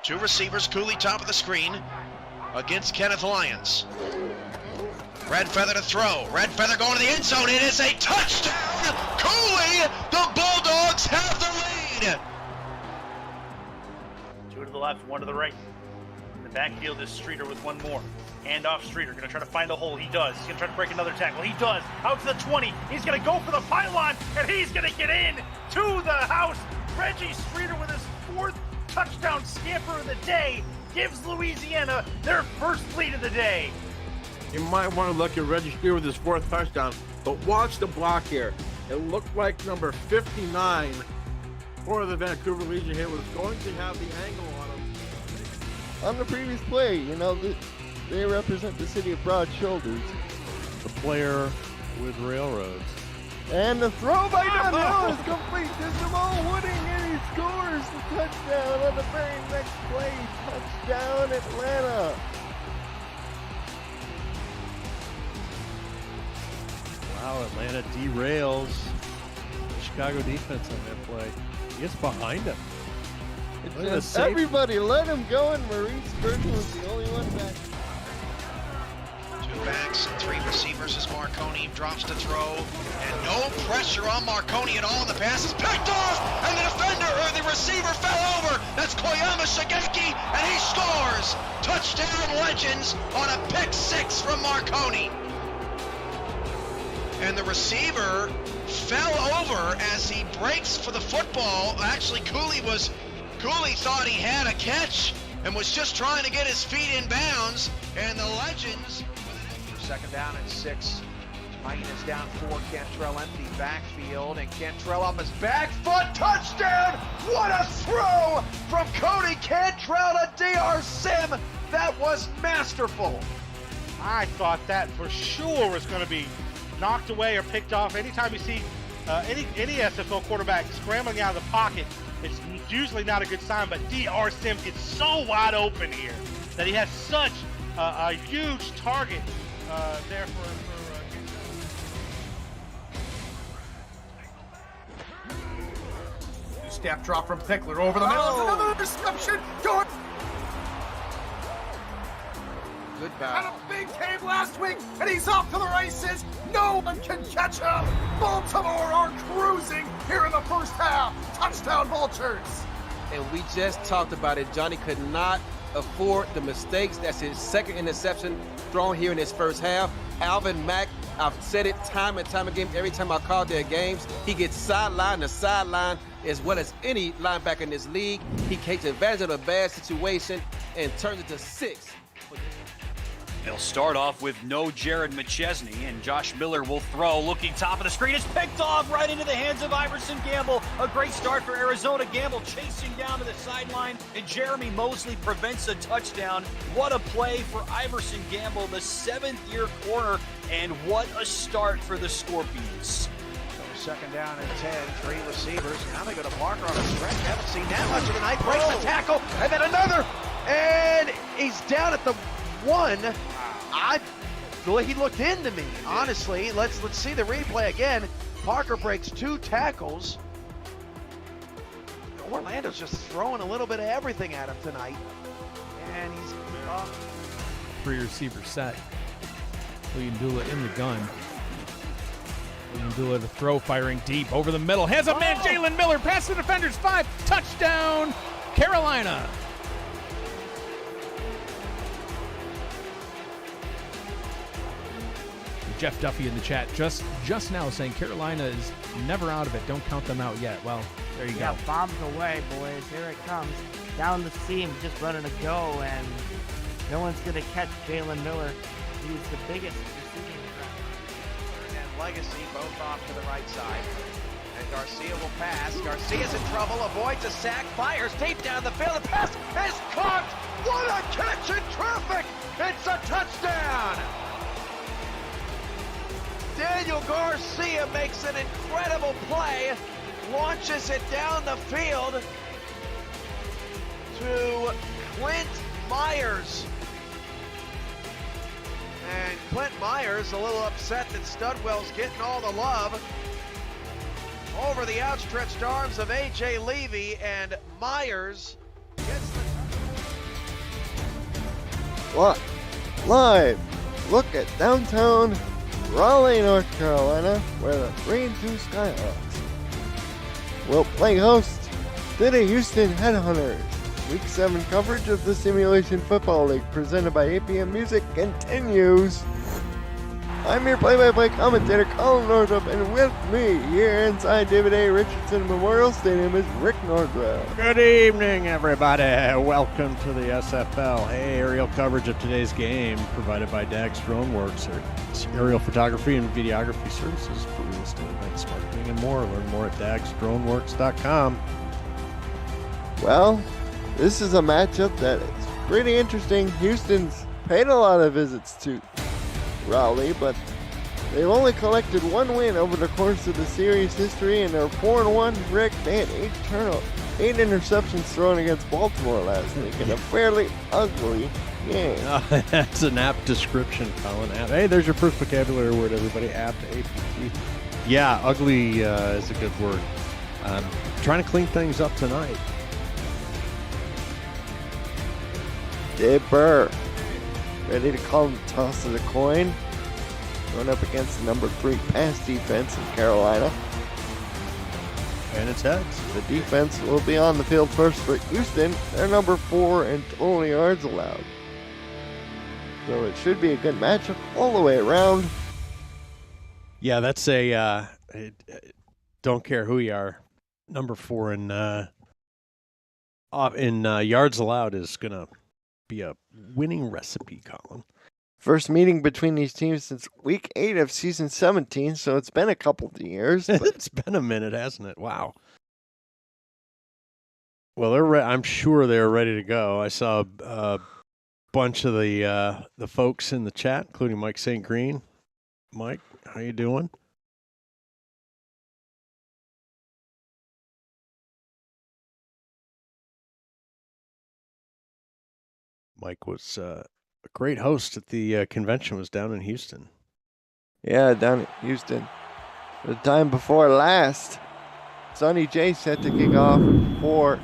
Two receivers, Cooley top of the screen against Kenneth Lyons. Red Feather to throw. Red Feather going to the end zone. It is a touchdown. Cooley, the Bulldogs have the lead. Two to the left, one to the right. In the backfield is Streeter with one more. Hand off Streeter, gonna try to find a hole. He does. He's gonna try to break another tackle. He does. Out to the 20. He's gonna go for the pylon, and he's gonna get in to the house. Reggie Streeter with his fourth touchdown scamper of the day gives Louisiana their first lead of the day. You might want to look at Reggie Streeter with his fourth touchdown, but watch the block here. It looked like number 59 for the Vancouver Legion here was going to have the angle on him. On the previous play, you know, they represent the city of Broad Shoulders. The player with railroads. And the throw by Dunhill is complete to Jamal Wooding, and he scores the touchdown on the very next play. Touchdown, Atlanta. Wow, Atlanta derails the Chicago defense on that play. He gets behind him. Everybody let him go, and Maurice Spurgeon was the only one back. Two backs and three receivers as Marconi drops to throw. And no pressure on Marconi at all. The pass is picked off, and the defender or the receiver fell over. That's Koyama Shigeki, and he scores. Touchdown Legends on a pick six from Marconi. And the receiver fell over as he breaks for the football. Actually, Cooley thought he had a catch and was just trying to get his feet in bounds. And the Legends. Second down and 6. Pine is down 4. Cantrell empty backfield, and Cantrell on his back foot. Touchdown! What a throw from Cody Cantrell to DR Sim. That was masterful. I thought that for sure was going to be knocked away or picked off. Anytime you see any SFL quarterback scrambling out of the pocket, it's usually not a good sign, but DR Sim gets so wide open here that he has such a huge target there for Two-step drop from Pickler over the middle. Another interception. Going. Good Had battle. a big game last week, and he's off to the races. No one can catch him. Baltimore are cruising here in the first half. Touchdown Vultures. And we just talked about it. Johnny could not afford the mistakes. That's his second interception thrown here in his first half. Alvin Mack, I've said it time and time again, every time I call their games, he gets sideline to sideline as well as any linebacker in this league. He takes advantage of a bad situation and turns it to 6. They'll start off with no Jared McChesney, and Josh Miller will throw. Looking top of the screen, it's picked off right into the hands of Iverson Gamble. A great start for Arizona. Gamble chasing down to the sideline, and Jeremy Mosley prevents a touchdown. What a play for Iverson Gamble, the 7th-year corner, and what a start for the Scorpions. Second down and 10, 3 receivers. Now they go to Parker on a stretch. Haven't seen that much of the night. Breaks the tackle, and then another, and he's down at the 1. He looked into me, honestly. Let's see the replay again. Parker breaks 2 tackles. Orlando's just throwing a little bit of everything at him tonight, and he's 3-receiver set. William Dula in the gun. William Dula to throw, firing deep over the middle. Has a man, Jalen Miller, past the defenders, 5, touchdown, Carolina. Jeff Duffy in the chat just now saying Carolina is never out of it. Don't count them out yet. Well, there you go. Bombs away, boys. Here it comes. Down the seam, just running to go, and no one's going to catch Jalen Miller. He's the biggest receiving threat. and Legacy both off to the right side. And Garcia will pass. Garcia's in trouble, avoids a sack, fires deep down the field. The pass is caught. What a catch in traffic! It's a touchdown! Daniel Garcia makes an incredible play, launches it down the field to Clint Myers. And Clint Myers a little upset that Studwell's getting all the love. Over the outstretched arms of A.J. Levy, and Myers gets the live look at downtown Raleigh, North Carolina, where the 3-2 Skyhawks will play host to the Houston Headhunters. Week 7 coverage of the Simulation Football League presented by APM Music continues. I'm your play-by-play commentator, Colin Northup, and with me here inside David A. Richardson Memorial Stadium is Rick Nordwell. Good evening, everybody. Welcome to the SFL. Hey, aerial coverage of today's game provided by DAG's DroneWorks. It's aerial photography and videography services for real estate events, marketing, and more. Learn more at dagsdroneworks.com. Well, this is a matchup that is pretty interesting. Houston's paid a lot of visits to Raleigh, but they've only collected one win over the course of the series history, and they're 4-1. Rick, they had 8 interceptions thrown against Baltimore last week in a fairly ugly game. That's an apt description, Colin. Hey, there's your first vocabulary word, everybody. Apt, A-P-T. Yeah, ugly is a good word. Trying to clean things up tonight. Dave Burr, ready to call the toss of the coin. Going up against the number 3 pass defense in Carolina. And it's heads. The defense will be on the field first for Houston. They're number 4 in total yards allowed. So it should be a good matchup all the way around. Yeah, that's a don't care who you are. Number 4 in yards allowed is going to be a winning recipe, Colin. First meeting between these teams since week 8 of season 17, so it's been a couple of years. But It's been a minute, hasn't it? Wow. Well, I'm sure they're ready to go. I saw a bunch of the folks in the chat, including Mike St. Green. Mike, how you doing? Mike was a great host at the convention. Was down in Houston. yeah, down in Houston. The time before last, Sonny J set to kick off for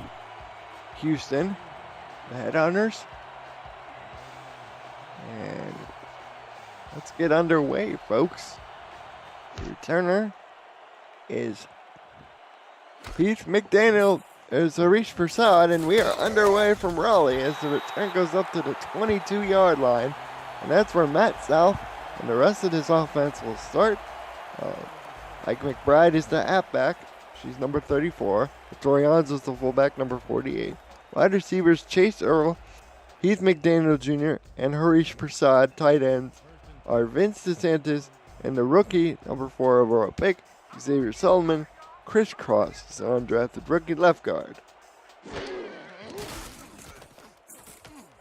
Houston, the Headhunters. And let's get underway, folks. The returner is Heath McDaniel. There's Harish Prasad, and we are underway from Raleigh as the return goes up to the 22-yard line. And that's where Matt South and the rest of his offense will start. Ike McBride is the halfback. She's number 34. Torians is the fullback, number 48. Wide receivers Chase Earl, Heath McDaniel Jr., and Harish Prasad. Tight ends are Vince DeSantis and the rookie, number 4 overall pick, Xavier Solomon. Chris Cross is an undrafted rookie left guard.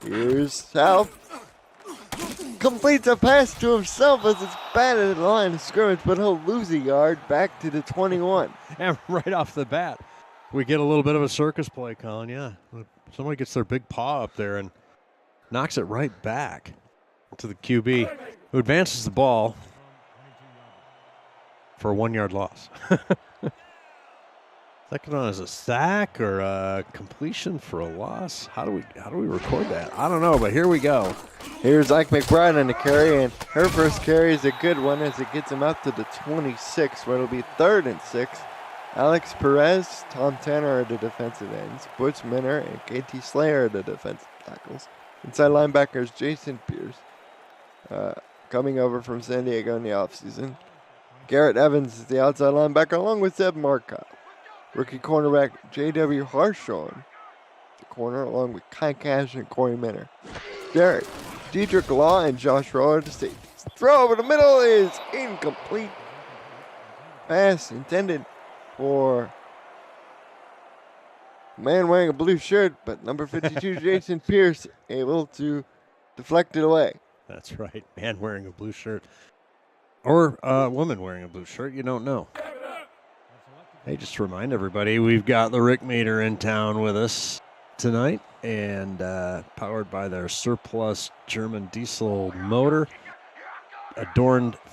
Here's South. Completes a pass to himself as it's batted at the line of scrimmage, but he'll lose a yard back to the 21. And right off the bat, we get a little bit of a circus play, Colin. Yeah, somebody gets their big paw up there and knocks it right back to the QB, who advances the ball for a 1-yard loss. Second on as a sack or a completion for a loss. How do we record that? I don't know, but here we go. Here's Ike McBride on the carry, and her first carry is a good one as it gets him out to the 26, where it'll be 3rd and 6. Alex Perez, Tom Tanner are the defensive ends. Butch Minner and KT Slayer are the defensive tackles. Inside linebackers Jason Pierce, coming over from San Diego in the offseason. Garrett Evans is the outside linebacker along with Zeb Marcotte. Rookie cornerback J.W. Harshorn, the corner, along with Kai Cash and Corey Minner. Diedrich Law and Josh Roller to safeties. Throw over the middle is incomplete. Pass intended for a man wearing a blue shirt, but number 52 Jason Pierce able to deflect it away. That's right, man wearing a blue shirt. Or a woman wearing a blue shirt, you don't know. Hey, just to remind everybody, we've got the Rick Meter in town with us tonight, and powered by their surplus German diesel motor,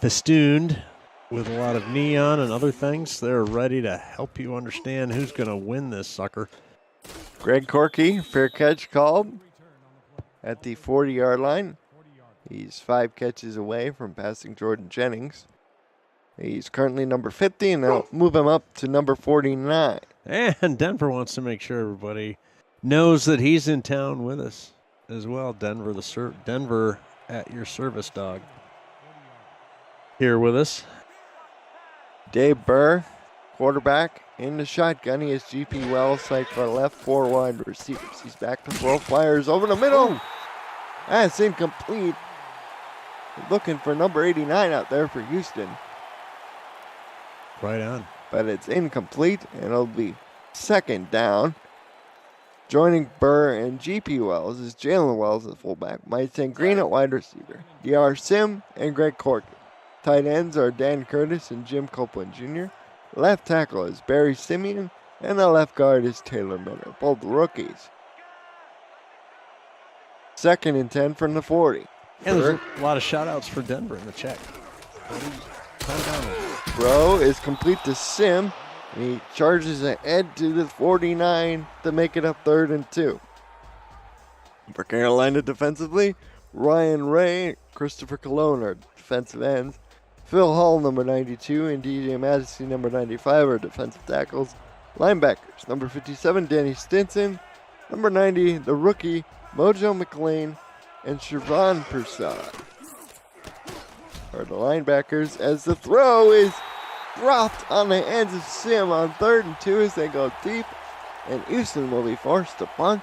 festooned with a lot of neon and other things. They're ready to help you understand who's going to win this sucker. Greg Corky, fair catch called at the 40-yard line. He's 5 catches away from passing Jordan Jennings. He's currently number 50, and they'll move him up to number 49. And Denver wants to make sure everybody knows that he's in town with us as well. Denver at your service, dog. Here with us. Dave Burr, quarterback, in the shotgun. He has GP Wells psyched for left, 4 wide receivers. He's back to throw, fires over the middle. That's incomplete. Looking for number 89 out there for Houston. Right on. But it's incomplete, and it'll be second down. Joining Burr and GP Wells is Jalen Wells at fullback, Mike St. Green at wide receiver, DR Sim and Greg Corky. Tight ends are Dan Curtis and Jim Copeland Jr. Left tackle is Barry Simeon, and the left guard is Taylor Miller, both rookies. 2nd and 10 from the 40. And there's a lot of shout-outs for Denver in the check. Throw is complete to Sim, and he charges ahead to the 49 to make it a 3rd and 2. For Carolina defensively, Ryan Ray, Christopher Colon are defensive ends. Phil Hall, number 92, and DJ Madison, number 95, are defensive tackles. Linebackers, number 57, Danny Stinson. Number 90, the rookie, Mojo McLean, and Siobhan Prasad are the linebackers, as the throw is dropped on the hands of Sim on 3rd and 2 as they go deep, and Houston will be forced to punt.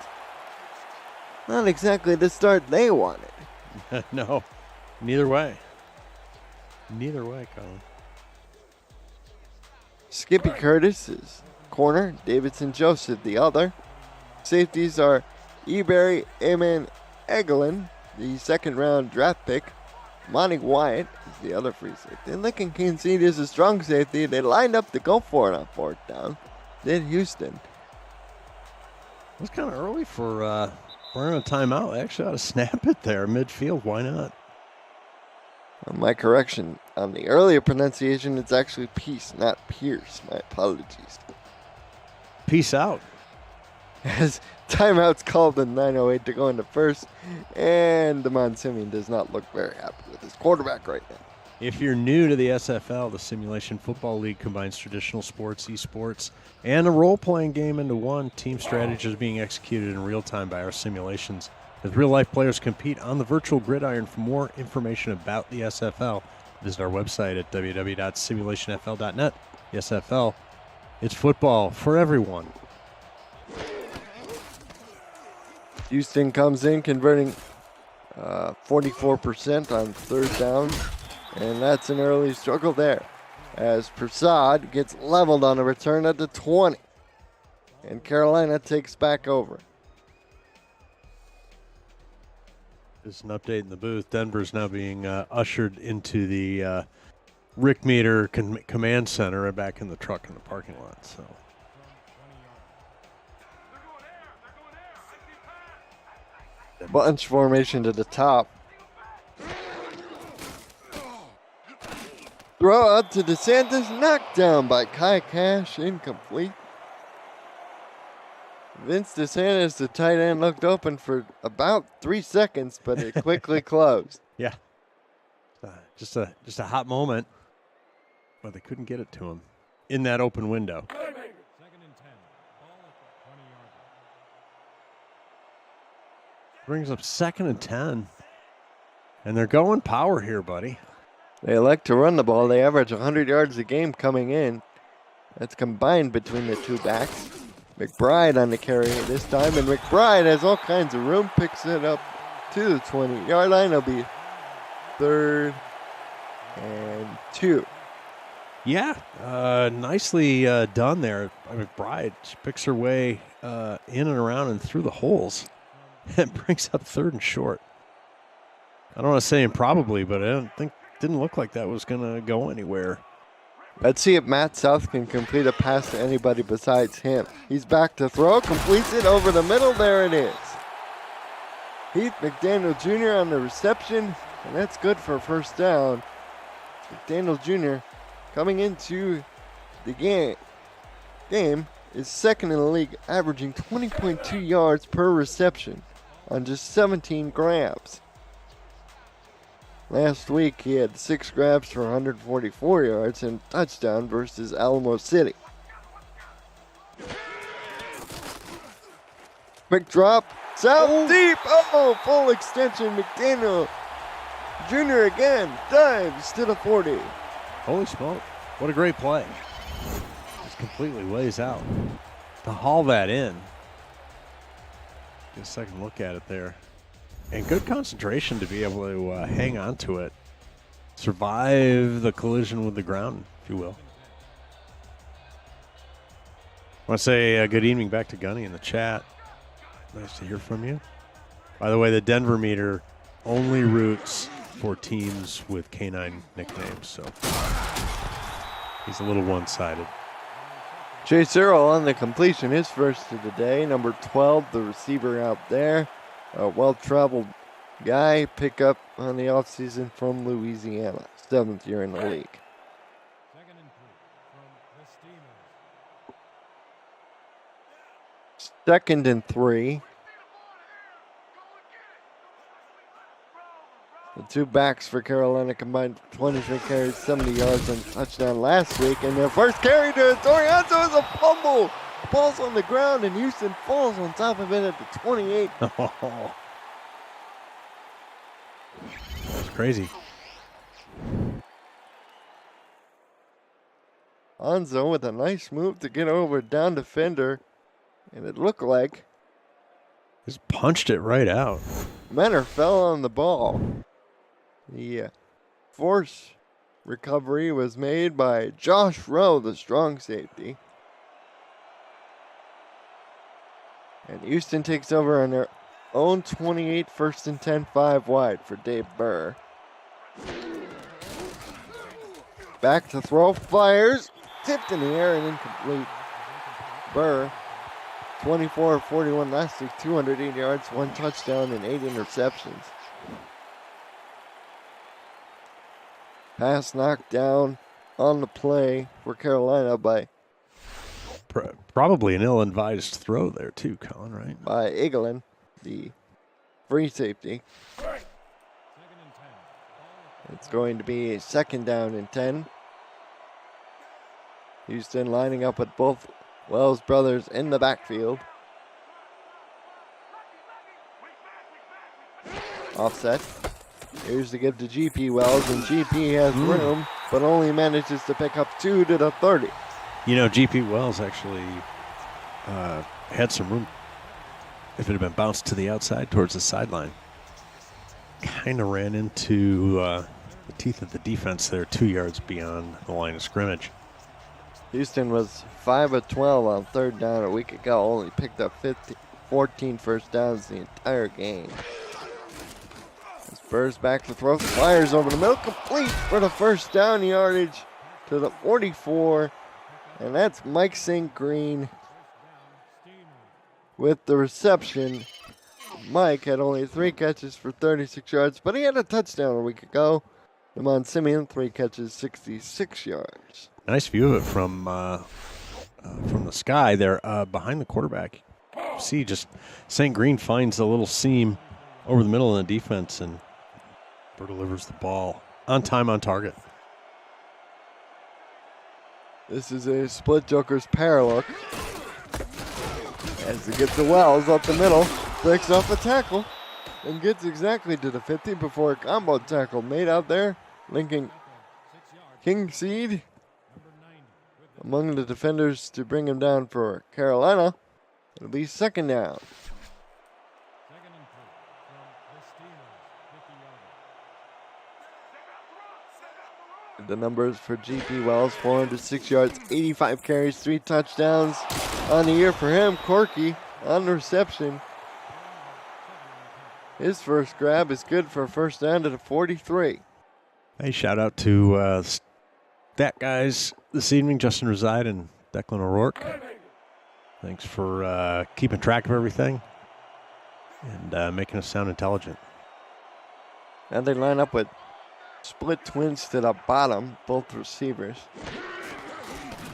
Not exactly the start they wanted. No, neither way. Neither way, Colin. Skippy Curtis is corner, Davidson Joseph the other. Safeties are Eberry Amen Egelin, the 2nd-round draft pick. Monty Wyatt is the other free safety. And Lincoln Kincaid is a strong safety. They lined up to go for it on 4th down. Did Houston. It was kind of early for wearing a timeout. They actually ought to snap it there midfield. Why not? My correction on the earlier pronunciation, it's actually Peace, not Pierce. My apologies. Peace out. As timeout's called in 9:08 to go into first, and Damon Simeon does not look very happy with his quarterback right now. If you're new to the SFL, the Simulation Football League combines traditional sports, esports, and a role-playing game into one. Team strategy is being executed in real time by our simulations as real-life players compete on the virtual gridiron. For more information about the SFL, visit our website at www.simulationfl.net. The SFL, it's football for everyone. Houston comes in converting 44% on 3rd down, and that's an early struggle there as Prasad gets leveled on a return at the 20, and Carolina takes back over. There's an update in the booth. Denver's now being ushered into the Rick Meter Command Center and back in the truck in the parking lot. So. Bunch formation to the top. Throw out to DeSantis, knocked down by Kai Cash, incomplete. Vince DeSantis, the tight end, looked open for about 3 seconds, but it quickly closed. Yeah, just a hot moment, but they couldn't get it to him in that open window. Brings up 2nd and 10. And they're going power here, buddy. They like to run the ball. They average 100 yards a game coming in. That's combined between the two backs. McBride on the carry this time, and McBride has all kinds of room, picks it up to the 20-yard line. It'll be 3rd and 2. Yeah, nicely done there. McBride, she picks her way in and around and through the holes. It brings up 3rd and short. I don't want to say improbably, but didn't look like that was going to go anywhere. Let's see if Matt South can complete a pass to anybody besides him. He's back to throw, completes it over the middle. There it is. Heath McDaniel Jr. on the reception, and that's good for a 1st down. McDaniel Jr. coming into the game is 2nd in the league, averaging 20.2 yards per reception. on just 17 grabs. Last week, he had 6 grabs for 144 yards and a touchdown versus Alamo City. Quick drop, south deep, oh, full extension, McDaniel Jr. again, dives to the 40. Holy smoke, what a great play. Just completely lays out. To haul that in. Get a second look at it there. And good concentration to be able to hang on to it. Survive the collision with the ground, if you will. I want to say good evening back to Gunny in the chat. Nice to hear from you. By the way, the Denver meter only roots for teams with canine nicknames, so he's a little one-sided. Chase Earl on the completion, his first of the day. Number 12, the receiver out there. A well-traveled guy, pick up on the offseason from Louisiana. 7th year in the league. Second and 3. The two backs for Carolina combined for 23 carries, 70 yards and a touchdown last week. And their first carry to Torianto is a fumble. The ball's on the ground and Houston falls on top of it at the 28. That's crazy. Anzo with a nice move to get over down defender. And it looked like just punched it right out. Menor fell on the ball. The force recovery was made by Josh Rowe, the strong safety. And Houston takes over on their own 28, 1st and 10, 5 wide for Dave Burr. Back to throw, fires, tipped in the air and incomplete. Burr, 24 of 41 last week, 208 yards, 1 touchdown and 8 interceptions. Pass knocked down on the play for Carolina by probably an ill-advised throw there too, Colin, right? By Eaglin, the free safety. It's going to be a 2nd down and 10. Houston lining up with both Wells brothers in the backfield. Offset. Here's to give to GP Wells, and GP has room, but only manages to pick up 2 to the 30. You know, GP Wells actually had some room if it had been bounced to the outside towards the sideline. Kind of ran into the teeth of the defense there, 2 yards beyond the line of scrimmage. Houston was 5 of 12 on 3rd down a week ago, only picked up 14 first downs the entire game. Spurs back to throw, fires over the middle, complete for the 1st down yardage to the 44. And that's Mike St. Green with the reception. Mike had only 3 catches for 36 yards, but he had a touchdown a week ago. Lamont Simeon, 3 catches, 66 yards. Nice view of it from the sky there behind the quarterback. See, just St. Green finds a little seam over the middle of the defense and Burr delivers the ball on time, on target. This is a split Joker's paralook. As he gets to Wells up the middle, breaks off a tackle, and gets exactly to the 50 before a combo tackle made out there, linking King Seed among the defenders to bring him down for Carolina. It'll be 2nd down. The numbers for GP Wells, 406 yards, 85 carries, 3 touchdowns on the year for him. Corky on the reception. His first grab is good for a 1st down to the 43. Hey, shout out to stat guys this evening, Justin Reside and Declan O'Rourke. Thanks for keeping track of everything and making us sound intelligent. And they line up with split twins to the bottom, both receivers.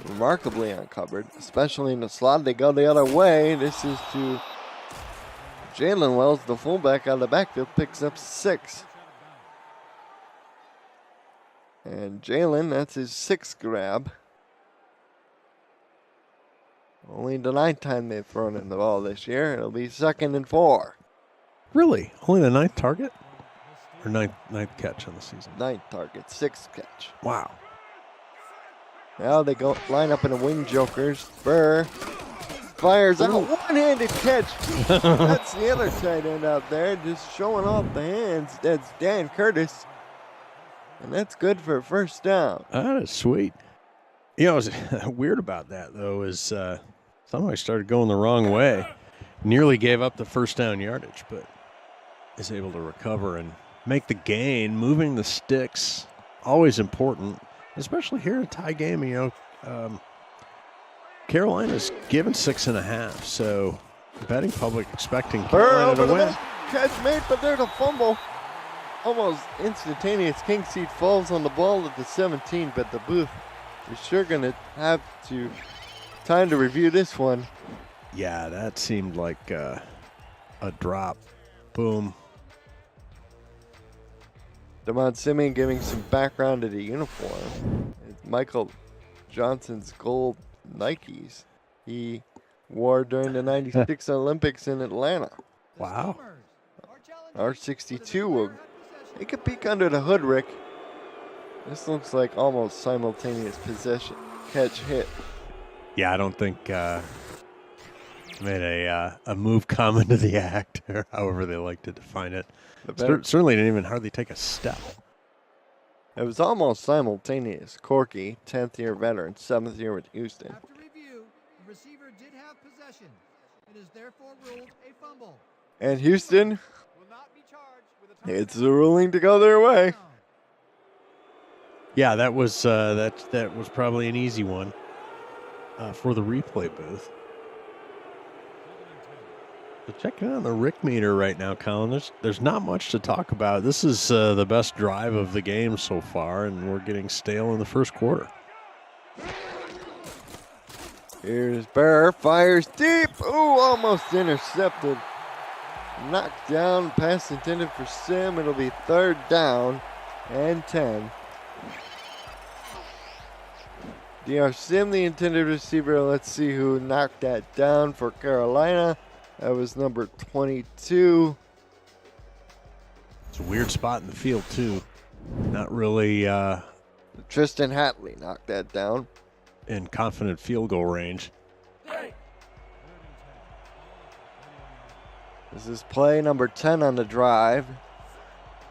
Remarkably uncovered, especially in the slot. They go the other way. This is to Jalen Wells, the fullback out of the backfield, picks up 6. And Jalen, that's his 6th grab. Only the 9th time they've thrown in the ball this year. It'll be 2nd and 4. Really? Only the 9th target? Or ninth catch on the season? 9th target, 6th catch. Wow. Now they go line up in the wing jokers. Burr fires out, one-handed catch. That's the other tight end out there, just showing off the hands. That's Dan Curtis. And that's good for a first down. That is sweet. You know, what's weird about that, though, is somebody started going the wrong way. Nearly gave up the first down yardage, but is able to recover and make the gain. Moving the sticks, always important, especially here in a tie game. You know, Carolina's given 6.5, so the betting public expecting Carolina to win. Catch made, but there's a fumble. Almost instantaneous. King Seed falls on the ball at the 17, but the booth is sure going to have time to review this one. Yeah, that seemed like a drop. Boom. Damon Simeon giving some background to the uniform. It's Michael Johnson's gold Nikes he wore during the 96 Olympics in Atlanta. Wow. R62 will take a peek under the hood, Rick. This looks like almost simultaneous possession, catch, hit. Yeah, I don't think made a move common to the act, or however they like to define it. Certainly didn't even hardly take a step. It was almost simultaneous. Corky, 10th year veteran, 7th year with Houston. After review, the receiver did have possession. It is therefore ruled a fumble. And Houston, Will not be charged with a it's a ruling to go their way. Yeah, that was that was probably an easy one for the replay booth. So checking out the Rick meter right now, Colin. There's not much to talk about. This is the best drive of the game so far, and we're getting stale in the first quarter. Here's Burr, fires deep. Ooh, almost intercepted. Knocked down, pass intended for Sim. It'll be 3rd down and 10. DR Sim, the intended receiver. Let's see who knocked that down for Carolina. That was number 22. It's a weird spot in the field, too. Not really Tristan Hatley knocked that down. in confident field goal range. This is play number 10 on the drive.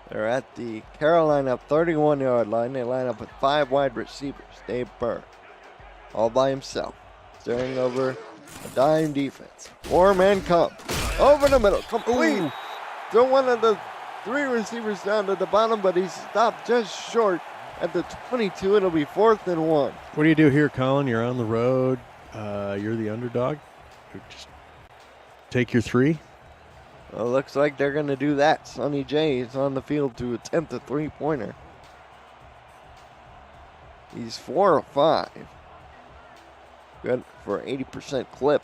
They're at the Carolina 31-yard line. They line up with 5 wide receivers. Dave Burr, all by himself, staring over a dime defense. 4-man come. Over the middle. Complete. To one of the 3 receivers down to the bottom, but he's stopped just short at the 22. It'll be 4th and 1. What do you do here, Colin? You're on the road. You're the underdog. Just take your 3. Well, looks like they're going to do that. Sonny J is on the field to attempt a 3-pointer. He's 4 of 5. Good for 80% clip.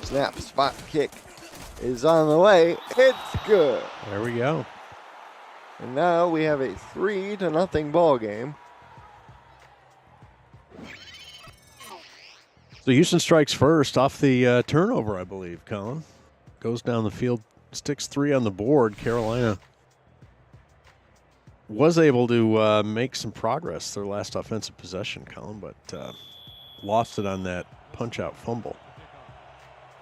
Snap, spot, kick is on the way. It's good. There we go. And now we have a 3-0 ball game. So Houston strikes first off the turnover, I believe, Colin. Goes down the field, sticks 3 on the board. Carolina was able to make some progress their last offensive possession, Colin, but lost it on that punch-out fumble.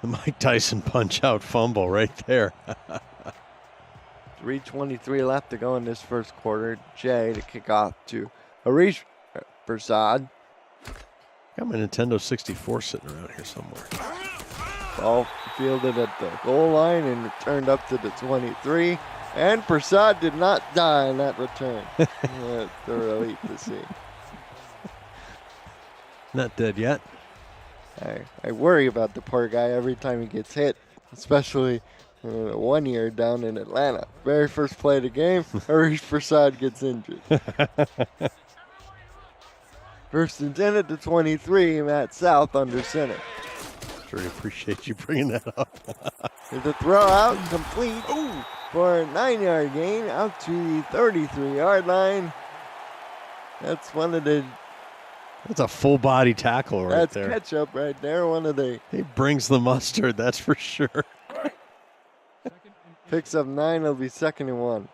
The Mike Tyson punch-out fumble right there. 3:23 left to go in this first quarter. Jay to kick off to Harish Prasad. Got my Nintendo 64 sitting around here somewhere. Ball fielded at the goal line and returned up to the 23. And Prasad did not die in that return. That's a relief to see. Not dead yet. I worry about the poor guy every time he gets hit, especially 1 year down in Atlanta. Very first play of the game, Harish Prasad gets injured. First and 10 at the 23, Matt South under center. history. Appreciate you bringing that up. There's a throw out, complete for a 9-yard gain out to the 33-yard line. That's one of the. That's a full body tackle right there. That's ketchup right there. One of the. He brings the mustard, that's for sure. Picks up 9. It'll be 2nd and 1.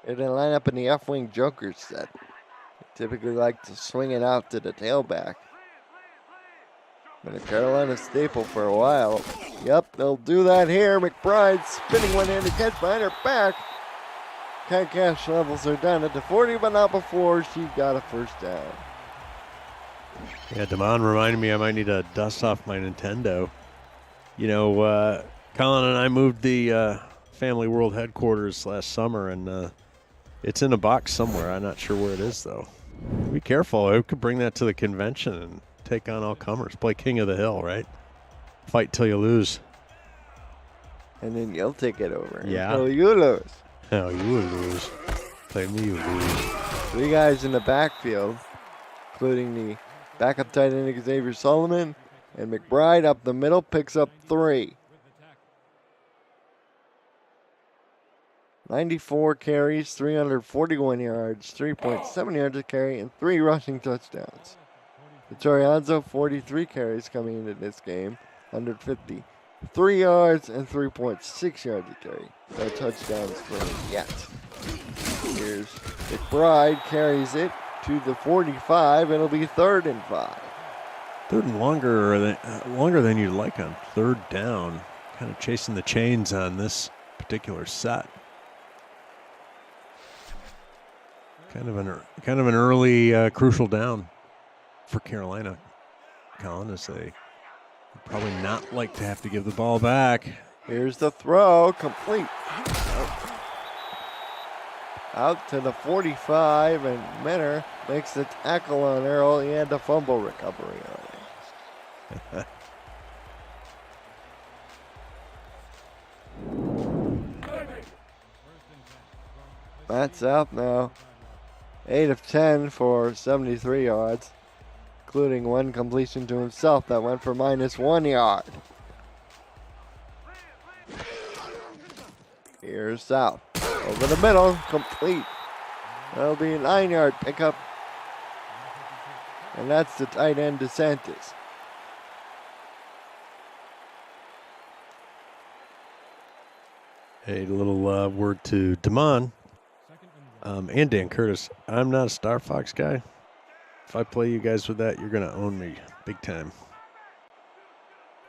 They're going to line up in the F-wing Joker set. They typically like to swing it out to the tailback. Been a Carolina staple for a while. Yep, they'll do that here. McBride spinning one-handed catch behind her back. Cash levels are done at the 40, but not before she got a first down. Yeah, Damon reminded me I might need to dust off my Nintendo. You know, Colin and I moved the Family World headquarters last summer, and it's in a box somewhere. I'm not sure where it is, though. Be careful. I could bring that to the convention and take on all comers. Play King of the Hill, right? Fight till you lose. And then you'll take it over. Yeah. Until you lose. Oh, you would lose. Play me, you lose. 3 guys in the backfield, including the backup tight end Xavier Solomon, and McBride up the middle picks up 3. 94 carries, 341 yards, 3.7 yards a carry, and 3 rushing touchdowns. Vittorioso, 43 carries coming into this game, 153 yards and 3.6 yards a carry. No touchdowns for him yet. Here's McBride, carries it to the 45, and it'll be 3rd and 5. Third and longer than you'd like on 3rd down. Kind of chasing the chains on this particular set. Kind of an early crucial down for Carolina. Colin, as they probably not like to have to give the ball back. Here's the throw, complete. Out to the 45, and Menor makes the tackle on Earl. He had the fumble recovery on it. Matt South now, 8 of 10 for 73 yards, including 1 completion to himself that went for -1 yard. Here's South. Over the middle, complete. That'll be a 9-yard pickup. And that's the tight end DeSantis. A little word to Damon and Dan Curtis. I'm not a Star Fox guy. If I play you guys with that, you're going to own me big time.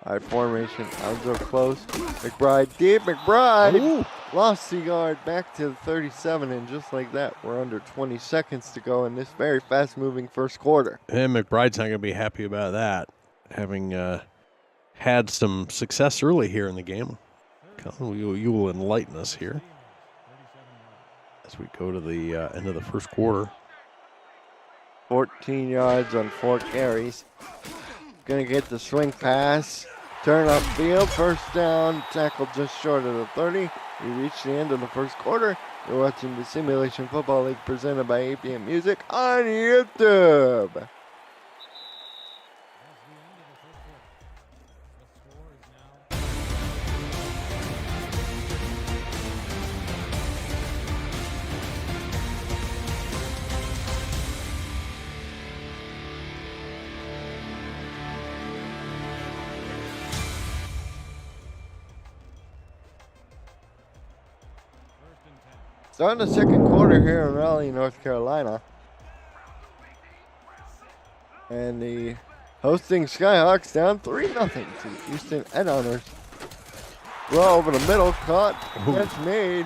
All right, formation. Alonzo close. McBride deep. McBride lost the yard back to the 37, and just like that, we're under 20 seconds to go in this very fast-moving first quarter. And McBride's not going to be happy about that, having had some success early here in the game. Colin, you will enlighten us here as we go to the end of the first quarter. 14 yards on 4 carries. Gonna get the swing pass. Turn upfield. First down. Tackle just short of the 30. We reached the end of the first quarter. You're watching the Simulation Football League presented by APM Music on YouTube. Starting the second quarter here in Raleigh, North Carolina. And the hosting Skyhawks down 3-0 to the Houston Headhunters. Throw over the middle, caught, catch made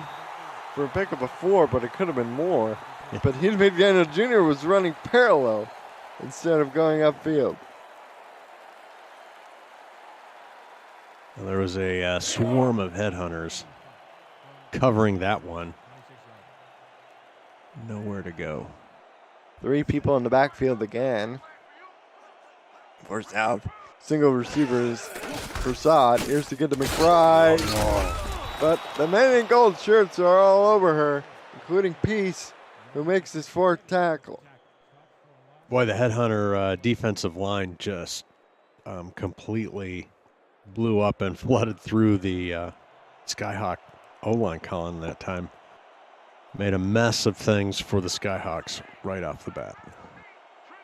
for a pickup of 4, but it could have been more. But Heath McDaniel Jr. was running parallel instead of going upfield. Well, there was a swarm of headhunters covering that one. Nowhere to go. 3 people in the backfield again. For South. Single receiver is Prasad. Here's to get to McBride. But the men in gold shirts are all over her, including Peace, who makes his 4th tackle. Boy, the Headhunter defensive line just completely blew up and flooded through the Skyhawk O-line, Colin, that time. Made a mess of things for the Skyhawks right off the bat.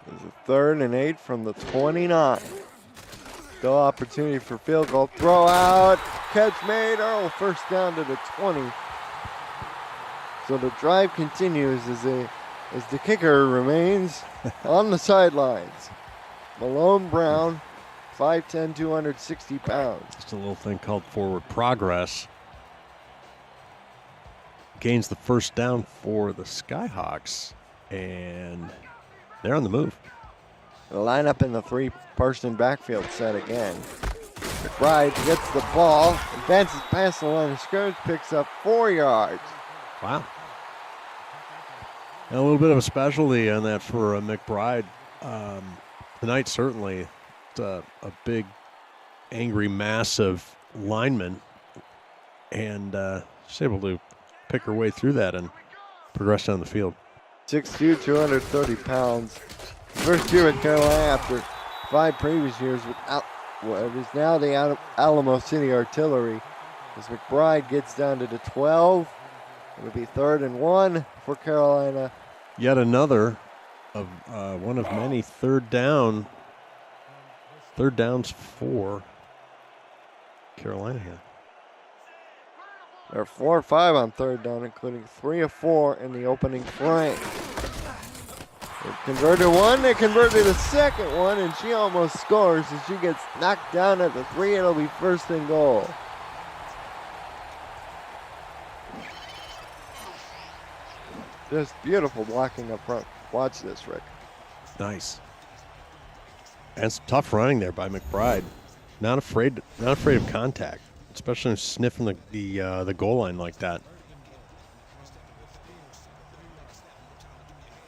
There's a 3rd and 8 from the 29. Still opportunity for field goal. Throw out. Catch made. Earl first down to the 20. So the drive continues as the kicker remains on the sidelines. Malone Brown, 5'10", 260 pounds. Just a little thing called forward progress. Gains the first down for the Skyhawks, and they're on the move. The lineup in the 3-person backfield set again. McBride gets the ball, advances past the line of scrimmage, picks up 4 yards. Wow. And a little bit of a specialty on that for McBride. Tonight, certainly, it's a big, angry, massive lineman, and she's able to pick her way through that and progress down the field. 6'2", 230 pounds. First year at Carolina after 5 previous years without what is now the Alamo City Artillery. As McBride gets down to the 12, it'll be 3rd and 1 for Carolina. Yet another of one of many third downs for Carolina here. They're 4 or 5 on 3rd down, including 3 of 4 in the opening frame. They converted one, they converted the second one, and she almost scores as she gets knocked down at the 3. It'll be 1st and goal. Just beautiful blocking up front. Watch this, Rick. Nice. And some tough running there by McBride. Not afraid of contact, especially sniffing the goal line like that.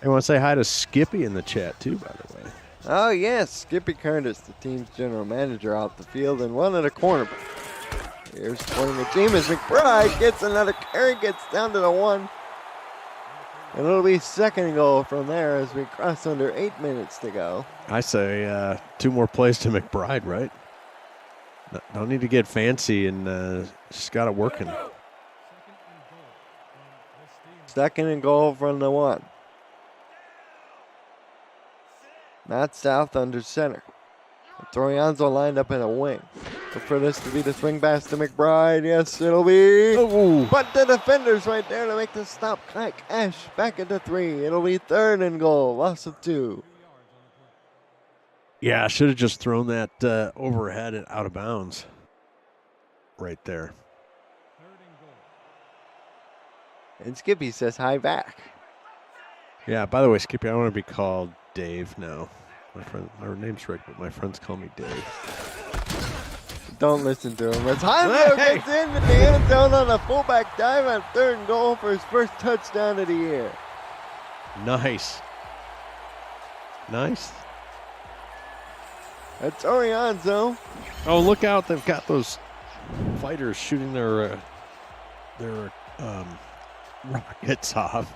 I want to say hi to Skippy in the chat too, by the way. Oh yes, Skippy Curtis, the team's general manager, out the field and one at a corner. Here's pointing the team as McBride gets another carry, gets down to the 1. And it'll be 2nd and goal from there as we cross under 8 minutes to go. I say 2 more plays to McBride, right? Don't need to get fancy, and she's got it working. 2nd and goal from the 1. Not south under center. Torianzo lined up in a wing. Look for this to be the swing pass to McBride. Yes, it'll be. Ooh. But the defender's right there to make the stop. Cash back at the 3. It'll be 3rd and goal. Loss of 2. Yeah, I should have just thrown that overhead and out of bounds right there. And Skippy says hi back. Yeah, by the way, Skippy, I want to be called Dave now. My name's Rick, but my friends call me Dave. Don't listen to him. As Heimler gets in the end zone on a fullback dive on 3rd and goal for his first touchdown of the year. Nice. Nice. That's Orianzo. Oh, look out. They've got those fighters shooting their rockets off.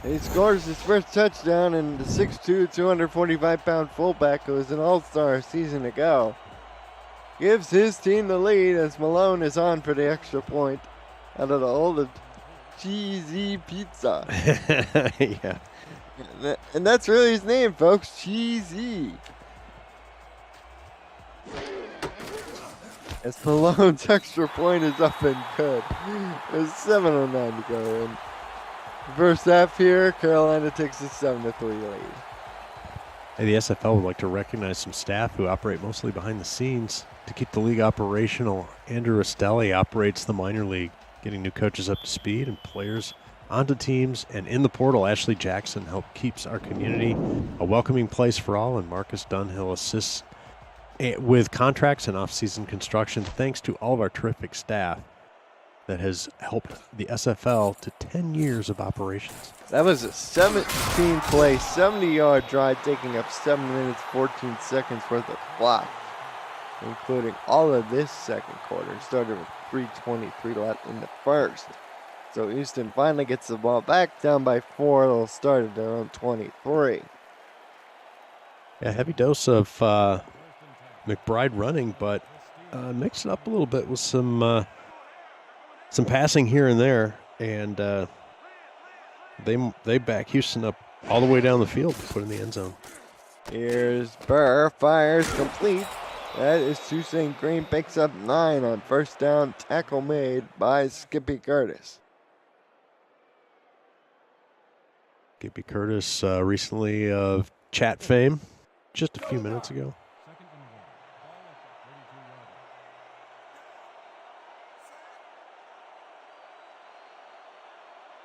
He scores his first touchdown, and the 6'2", 245-pound fullback, who was an all-star a season ago, gives his team the lead as Malone is on for the extra point out of the old Cheesy Pizza. Yeah. And that's really his name, folks, Cheesy. As Malone's extra point is up and good. There's 7:09 to go. And first half here, Carolina takes a 7-3 lead. Hey, the SFL would like to recognize some staff who operate mostly behind the scenes to keep the league operational. Andrew Estelli operates the minor league, getting new coaches up to speed and players onto teams. And in the portal, Ashley Jackson keeps our community a welcoming place for all, and Marcus Dunhill assists with contracts and off-season construction. Thanks to all of our terrific staff that has helped the SFL to 10 years of operations. That was a 17-play, 70-yard drive, taking up 7 minutes, 14 seconds worth of clock, including all of this second quarter. Started with 3:23 left in the first. So Houston finally gets the ball back, down by 4. They'll start at their own 23. Yeah, heavy dose of McBride running, but mix it up a little bit with some passing here and there, and they back Houston up all the way down the field to put in the end zone. Here's Burr, fires complete. That is Toussaint Green, picks up 9 on first down. Tackle made by Skippy Curtis. Skippy Curtis, recently of chat fame, just a few minutes ago.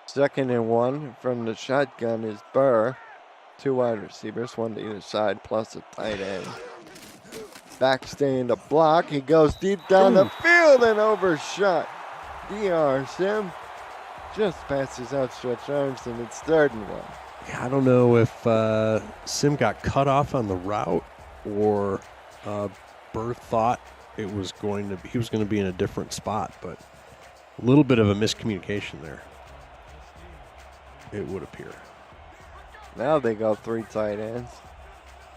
Second and 1 from the shotgun is Burr. 2 wide receivers, 1 to either side, plus a tight end. Backstaying the block. He goes deep down the field and overshot. DR Sim just past his outstretched arms, and it's 3rd and 1. Yeah, I don't know if Sim got cut off on the route or Burr thought he was going to be in a different spot, but a little bit of a miscommunication there, it would appear. Now they go 3 tight ends.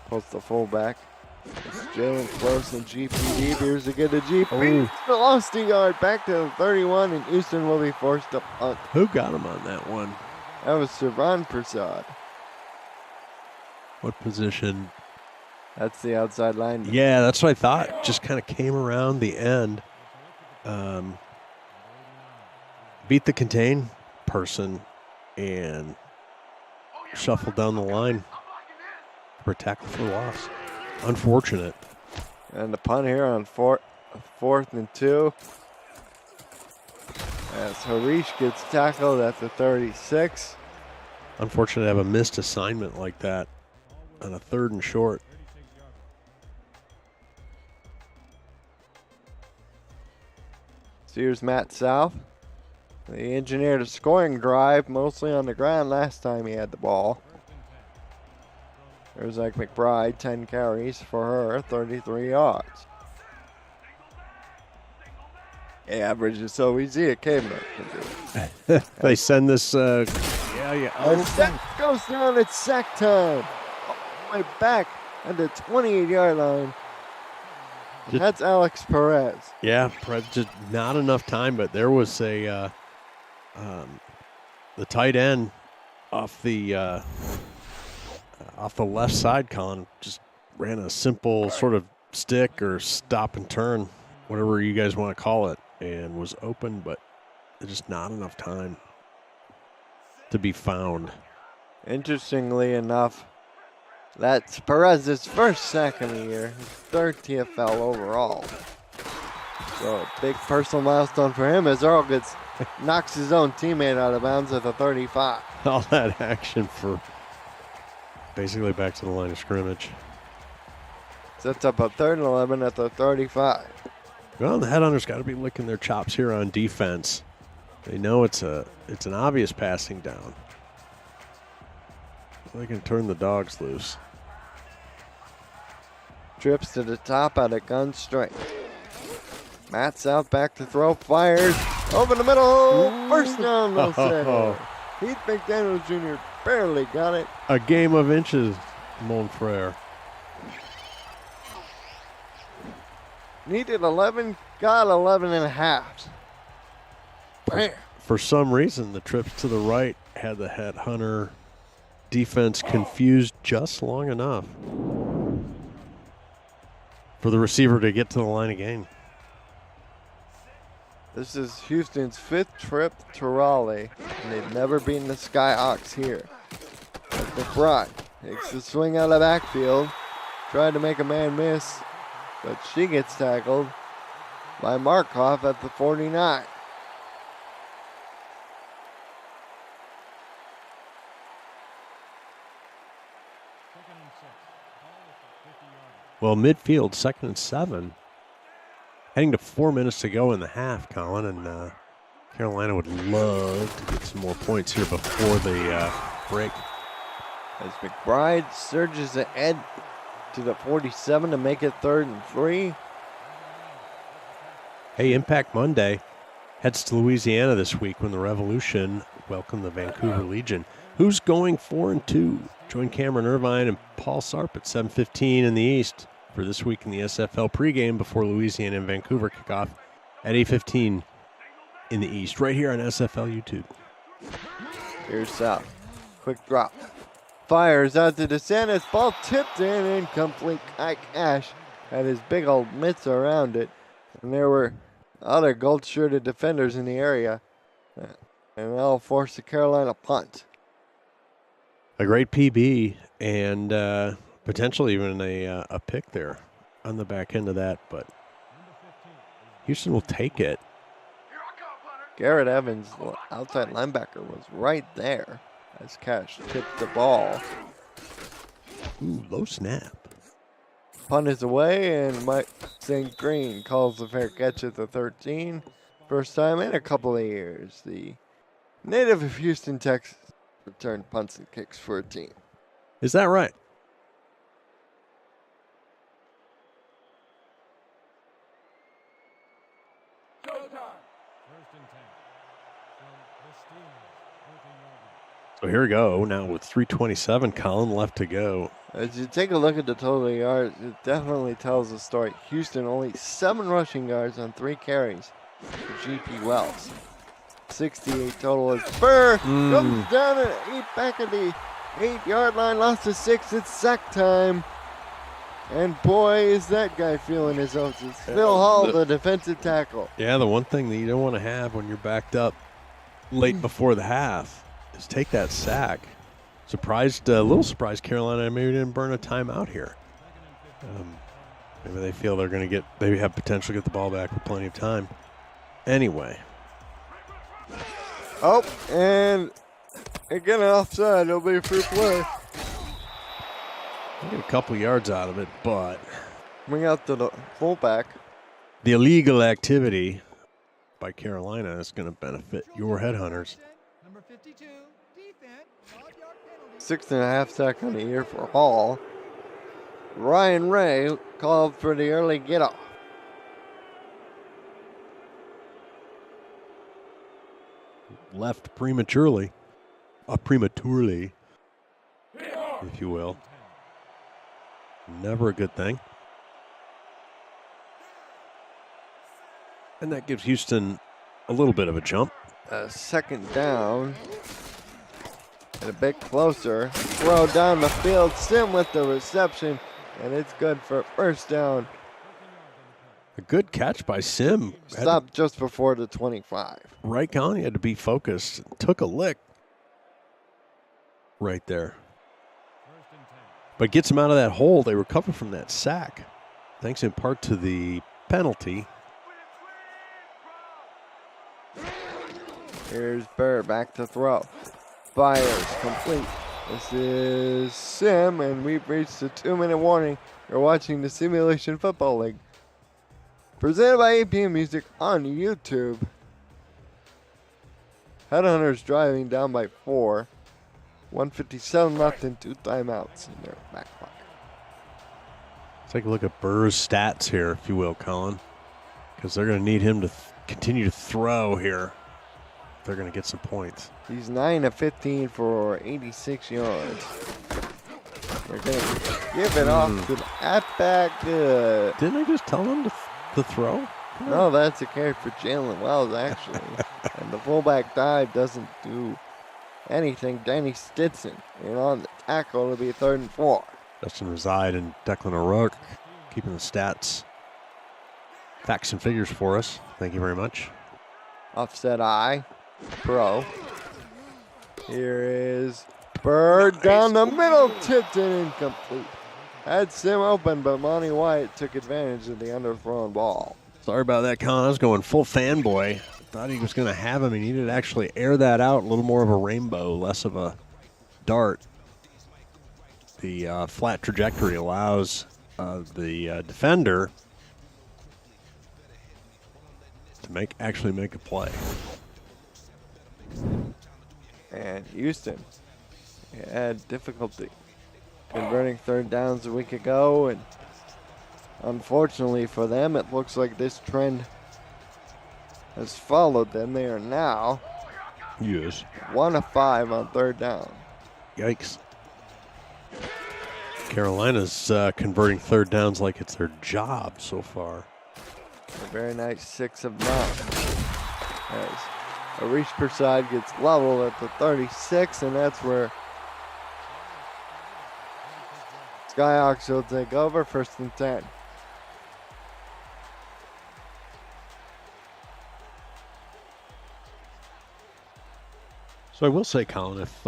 Post the fullback. It's Jalen Close and GPD. Here's to get a GP. Lost a yard back to the 31, and Houston will be forced to punt. Who got him on that one? That was Servan Prasad. What position? That's the outside lineman. Yeah, that's what I thought. Just kind of came around the end. Beat the contain person and shuffled down the line for a tackle for loss. Unfortunate. And the punt here on 4th and 2. As Harish gets tackled at the 36. Unfortunate to have a missed assignment like that on a 3rd and short. So here's Matt South. He engineered a scoring drive, mostly on the ground last time he had the ball. There's like McBride, 10 carries for her, 33 yards. The average is so easy, a caveman can do it. They send this, A sack goes down, it's sack time. All the way back at the 28-yard line. That's Alex Perez. Yeah, just not enough time, but there was the tight end off the left side, Colin, just ran a simple sort of stick or stop and turn, whatever you guys want to call it, and was open, but just not enough time to be found. Interestingly enough, that's Perez's first sack of the year, his 3rd TFL overall. So a big personal milestone for him as Earl knocks his own teammate out of bounds at the 35. All that action for basically back to the line of scrimmage. Sets up a 3rd and 11 at the 35. Well, the Headhunters got to be licking their chops here on defense. They know it's an obvious passing down. They can turn the dogs loose. Trips to the top out of gun straight. Matt South back to throw, fires over the middle. First down, no said. Heath McDaniel Jr. barely got it. A game of inches, Monfrere. Needed 11, got 11 and a half. Bam. For some reason, the trips to the right had the Headhunter defense confused just long enough for the receiver to get to the line again. This is Houston's 5th trip to Raleigh, and they've never beaten the Skyhawks here. McBride takes the swing out of the backfield, tried to make a man miss, but she gets tackled by Markov at the 49. Well, midfield, 2nd and 7. Heading to 4 minutes to go in the half, Colin, and Carolina would love to get some more points here before the break. As McBride surges ahead to the 47 to make it 3rd and 3. Hey, Impact Monday heads to Louisiana this week when the Revolution welcome the Vancouver Legion. Who's going 4-2? Join Cameron Irvine and Paul Sarp at 7:15 in the East for This Week in the SFL pregame before Louisiana and Vancouver kick off at 8:15 in the East, right here on SFL YouTube. Here's South. Quick drop. Fires out to DeSantis. Ball tipped in. Incomplete. Ike Ash had his big old mitts around it. And there were other gold-shirted defenders in the area. And they'll force the Carolina punt. A great PB and potentially even a pick there on the back end of that. But Houston will take it. Garrett Evans, the outside linebacker, was right there as Cash tipped the ball. Ooh, low snap. Punt is away, and Mike St. Green calls the fair catch at the 13. First time in a couple of years. The native of Houston, Texas, returned punts and kicks for a team. Is that right? So here we go. Now with 3:27, Colin, left to go. As you take a look at the total yards, it definitely tells the story. Houston only 7 rushing yards on 3 carries for G.P. Wells. 68 total as Burr comes down and back at the 8-yard line, lost to 6. It's sack time. And boy, is that guy feeling his oats. It's Phil Hall, the defensive tackle. Yeah, the one thing that you don't want to have when you're backed up late before the half is take that sack. A little surprised Carolina maybe didn't burn a timeout here. Maybe they feel they have potential to get the ball back with plenty of time. Anyway. Oh, and again offside. It'll be a free play. Get a couple yards out of it, but bring out to the fullback. The illegal activity by Carolina is going to benefit your headhunters. Number 52, defense, 5-yard penalty. 6.5 sack on the year for Hall. Ryan Ray called for the early get off. Left prematurely, if you will. Never a good thing. And that gives Houston a little bit of a jump. Second down. And a bit closer. Throw down the field. Sim with the reception. And it's good for first down. A good catch by Sim. Stopped just before the 25. Right, Colin, he had to be focused. Took a lick right there. But gets him out of that hole. They recover from that sack. Thanks in part to the penalty. Here's Burr back to throw. Fires complete. This is Sim, and we've reached the 2-minute warning. You're watching the Simulation Football League. Presented by APM Music on YouTube. Headhunters driving down by 4. 1:57 left and 2 timeouts in their back pocket. Let's take a look at Burr's stats here, if you will, Colin. Because they're going to need him to continue to throw here. They're going to get some points. He's 9 of 15 for 86 yards. They're going to give it off to the halfback. Didn't I just tell him to throw? No, that's a carry for Jalen Wells, actually. And the fullback dive doesn't do anything. Danny Stinson and on the tackle. It'll be 3rd and 4. Justin Reside and Declan O'Rourke keeping the stats, facts and figures for us. Thank you very much. Offset eye. Pro. Here is Bird down the middle. Tipped and incomplete. Had Sim open, but Monty White took advantage of the underthrown ball. Sorry about that, Colin. I was going full fanboy. Thought he was going to have him. He needed to actually air that out. A little more of a rainbow, less of a dart. The flat trajectory allows the defender to actually make a play. And Houston had difficulty converting 3rd downs a week ago, and unfortunately for them, it looks like this trend has followed them. They are now 1 of 5 on 3rd down. Yikes. Carolina's converting third downs like it's their job so far. A very nice 6 of 9. As a reach per side gets leveled at the 36, and that's where Skyhawks will take over, 1st and 10. So I will say, Colin, if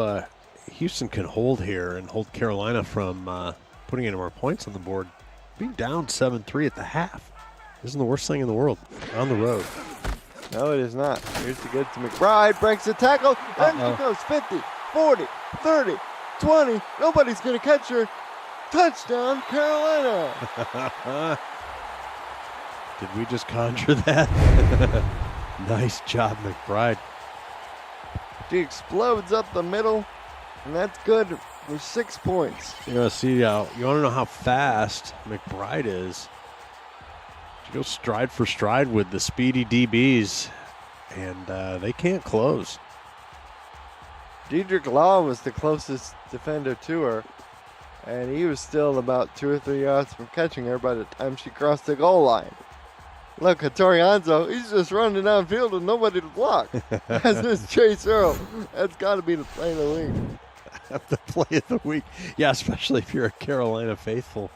Houston can hold here and hold Carolina from putting any more points on the board, being down 7-3 at the half isn't the worst thing in the world on the road. No, it is not. Here's the good to McBride. Breaks the tackle. And she goes 50, 40, 30, 20. Nobody's going to catch her. Touchdown, Carolina. Did we just conjure that? Nice job, McBride. She explodes up the middle, and that's good for 6 points. You know, see, you want to know how fast McBride is. She goes stride for stride with the speedy DBs, and they can't close. Dedrick Law was the closest defender to her, and he was still about 2 or 3 yards from catching her by the time she crossed the goal line. Look at Torianzo. He's just running downfield with nobody to block. As is Chase Earl. That's got to be the play of the week. The play of the week. Yeah, especially if you're a Carolina faithful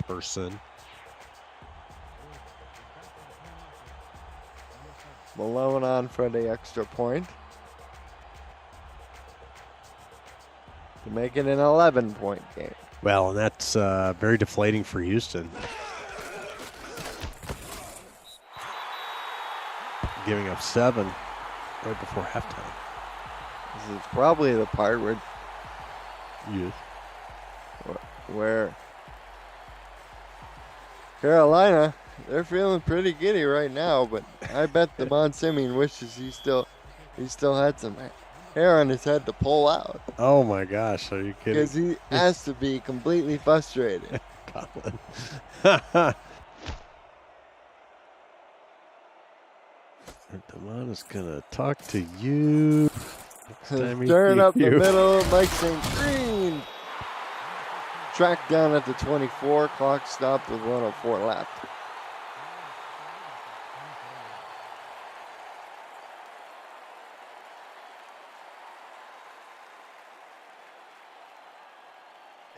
person. Malone on for the extra point to make it an 11-point game. Well, and that's very deflating for Houston. Giving up 7 right before halftime. This is probably the part where where Carolina, they're feeling pretty giddy right now, but I bet Devon Simeon wishes he still had some hair on his head to pull out. Oh my gosh, are you kidding? Because he has to be completely frustrated. Colin. Devon is gonna talk to you. Turn up the middle, Mike St. Green. Tracked down at the 24, clock stopped with 1:04 left.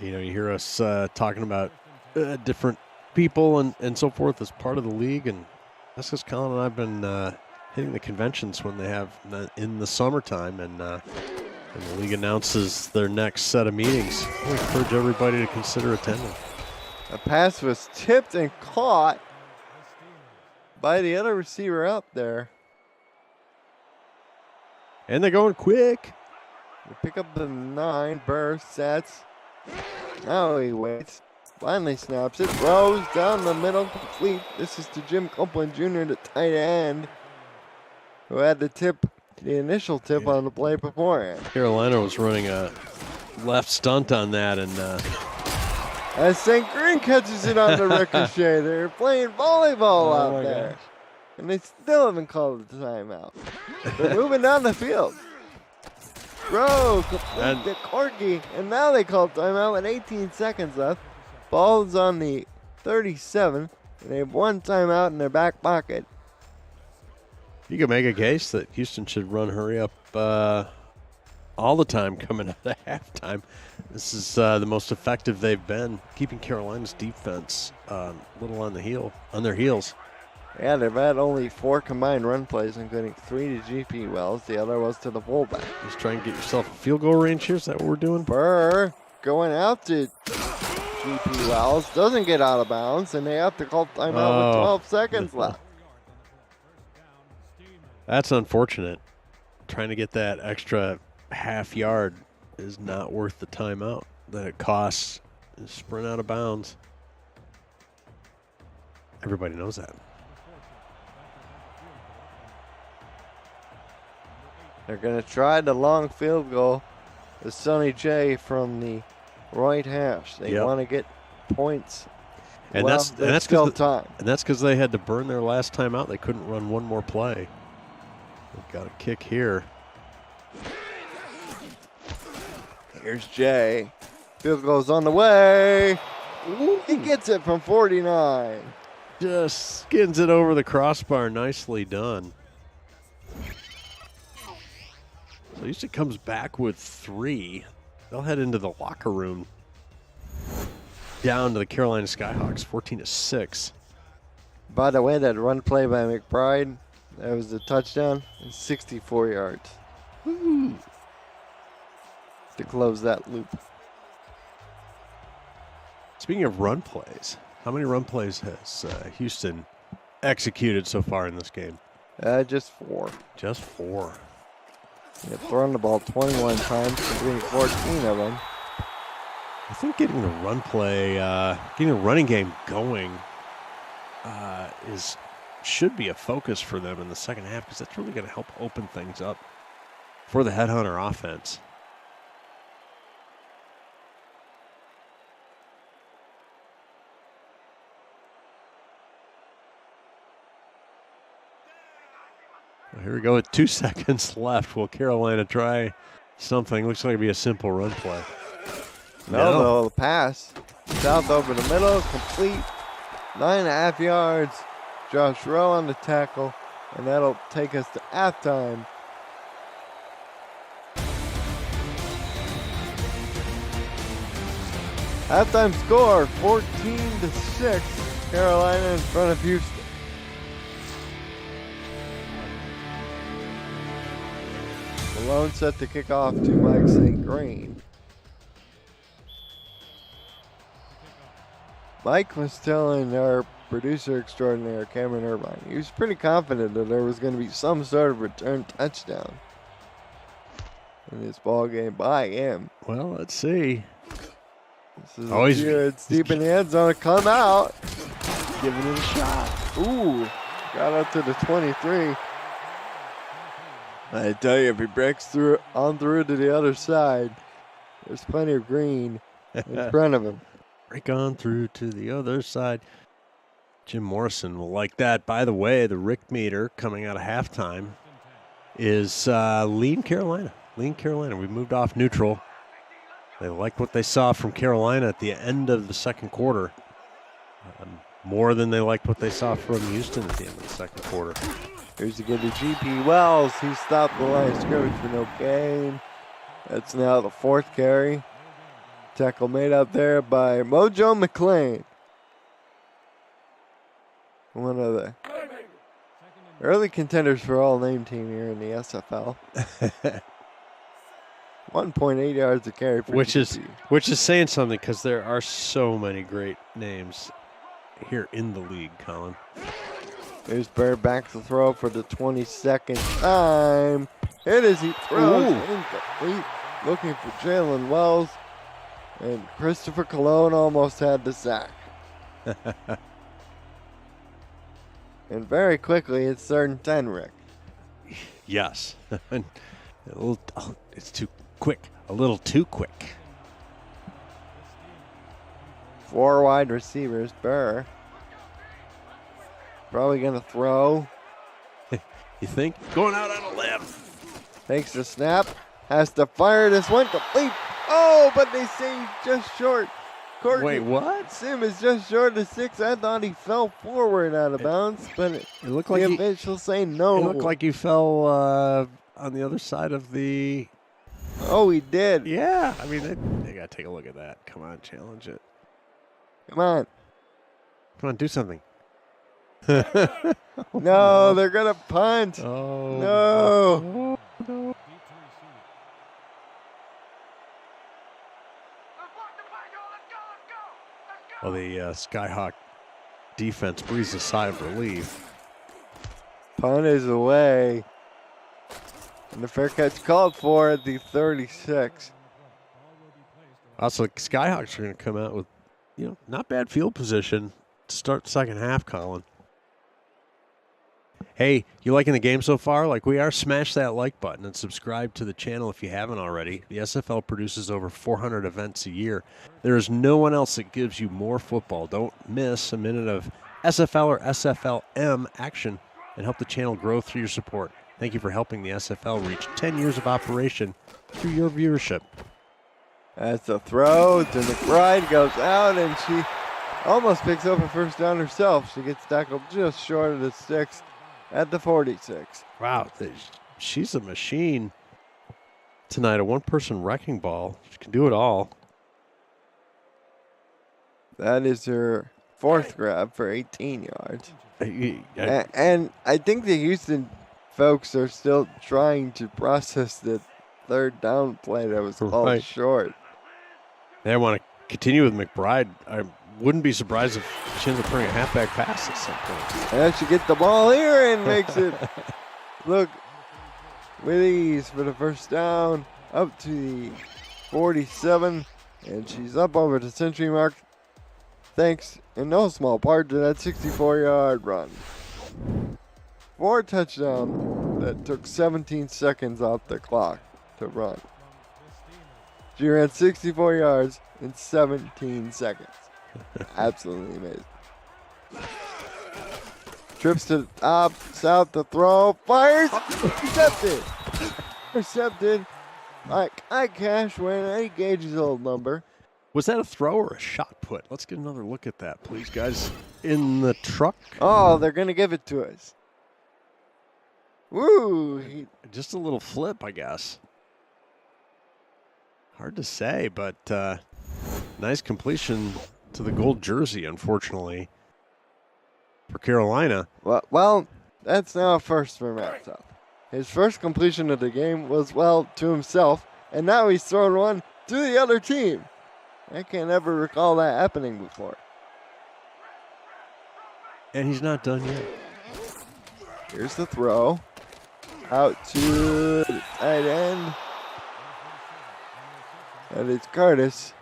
You know, you hear us talking about different people and so forth as part of the league, and that's because Colin and I have been hitting the conventions when they have in the summertime, and the league announces their next set of meetings. We encourage everybody to consider attending. A pass was tipped and caught by the other receiver out there. And they're going quick. They pick up the 9, burst, sets. Now he waits. Finally snaps it, throws down the middle, complete. This is to Jim Copeland Jr., the tight end, who had the initial tip on the play beforehand. Carolina was running a left stunt on that, and as St. Green catches it on the ricochet, they're playing volleyball out there. Gosh. And they still haven't called the timeout. They're moving down the field. Throw, complete to Corky, and now they call timeout with 18 seconds left. Ball's on the 37, and they have 1 timeout in their back pocket. You could make a case that Houston should run hurry up all the time coming out of halftime. This is the most effective they've been, keeping Carolina's defense a little on their heels. Yeah, they've had only 4 combined run plays, including 3 to GP Wells. The other was to the fullback. Just try and get yourself a field goal range here. Is that what we're doing? Burr going out to GP Wells. Doesn't get out of bounds, and they have to call timeout with 12 seconds left. That's unfortunate. Trying to get that extra half yard is not worth the timeout that it costs to sprint out of bounds. Everybody knows that. They're going to try the long field goal with Sonny J from the right hash. They want to get points. And that's still time. And that's because they had to burn their last time out. They couldn't run one more play. They've got a kick here. Here's Jay. Field goal's on the way. He gets it from 49. Just skins it over the crossbar. Nicely done. So Houston comes back with 3. They'll head into the locker room. Down to the Carolina Skyhawks, 14-6. By the way, that run play by McBride, that was a touchdown, 64 yards. Woo-hoo. To close that loop. Speaking of run plays, how many run plays has Houston executed so far in this game? Just 4. Just 4. They've thrown the ball 21 times, completing 14 of them. I think getting the run play, getting the running game going should be a focus for them in the second half, because that's really going to help open things up for the Headhunter offense. Well, here we go with 2 seconds left. Will Carolina try something? Looks like it'll be a simple run play. No, the pass. South over the middle, complete. 9.5 yards. Josh Rowe on the tackle, and that'll take us to halftime. Halftime score, 14-6. Carolina in front of Houston. Malone set the kickoff to Mike St. Green. Mike was telling our producer extraordinaire, Cameron Irvine, he was pretty confident that there was going to be some sort of return touchdown in this ball game by him. Well, let's see. This is it's deep in the end zone. Come out. Giving it a shot. Ooh, got up to the 23. I tell you, if he breaks through to the other side, there's plenty of green in front of him. Break on through to the other side. Jim Morrison will like that. By the way, the Rick meter coming out of halftime is lean Carolina. Lean Carolina. We moved off neutral. They like what they saw from Carolina at the end of the second quarter. More than they liked what they saw from Houston at the end of the second quarter. Here's to get to G.P. Wells. He stopped the line of scrimmage for no gain. That's now the 4th carry. Tackle made out there by Mojo McClain. One of the early contenders for all-name team here in the SFL. 1.8 yards a carry for which is saying something, because there are so many great names here in the league, Colin. Here's Bird back to throw for the 22nd time. It is he throws incomplete. Looking for Jalen Wells. And Christopher Cologne almost had the sack. And very quickly, it's 3rd and 10, Rick. Yes. It's too quick. A little too quick. 4 wide receivers. Burr. Probably going to throw. You think? Going out on a limb. Takes the snap. Has to fire this one complete. Oh, but they say he's just short. Wait, what? Sim is just short of 6. I thought he fell forward out of bounds, but it looked like the officials say no. It looked like he fell on the other side of the... Oh, he did. Yeah. I mean, they got to take a look at that. Come on, challenge it. Come on. Come on, do something. No, they're going to punt. Oh. No. No. Well, the Skyhawk defense breathes a sigh of relief. Punt is away. And the fair catch called for at the 36. Also, Skyhawks are going to come out with, not bad field position to start the second half, Colin. Hey, you liking the game so far? Like we are, smash that like button and subscribe to the channel if you haven't already. The SFL produces over 400 events a year. There is no one else that gives you more football. Don't miss a minute of SFL or SFLM action and help the channel grow through your support. Thank you for helping the SFL reach 10 years of operation through your viewership. That's a throw to McBride, goes out, and she almost picks up a first down herself. She gets tackled just short of the sticks at the 46. Wow, she's a machine tonight. A one-person wrecking ball. She can do it all. That is her fourth grab for 18 yards. And I think the Houston folks are still trying to process the third down play that was called short. They want to continue with McBride. I wouldn't be surprised if she ends up throwing a halfback pass at some point. And she gets the ball here and makes it look with ease for the first down up to the 47. And she's up over the century mark thanks in no small part to that 64-yard run. 4 touchdowns that took 17 seconds off the clock to run. She ran 64 yards in 17 seconds. Absolutely amazing. Trips to the top, south to throw, fires, intercepted. Intercepted. I cash when Eddie Gage's old number. Was that a throw or a shot put? Let's get another look at that, please, guys. In the truck. Oh, they're going to give it to us. Woo! Just a little flip, I guess. Hard to say, but nice completion to the gold jersey, unfortunately, for Carolina. Well, that's now a first for Matt South. His first completion of the game was, well, to himself, and now he's thrown one to the other team. I can't ever recall that happening before. And he's not done yet. Here's the throw. Out to the tight end. And it's Curtis.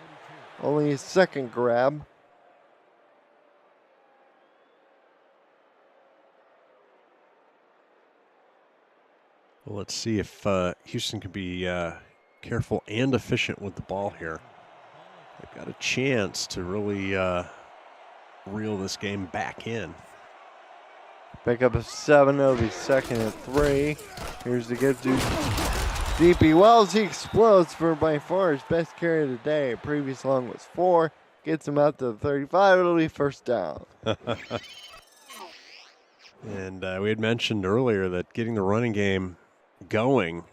Only his second grab. Well, let's see if Houston can be careful and efficient with the ball here. They've got a chance to really reel this game back in. Pick up a 7. It'll be second and 3. Here's the give to DP Wells. He explodes for by far his best carry of the day. Previous long was 4. Gets him out to the 35. It'll be first down. And we had mentioned earlier that getting the running game going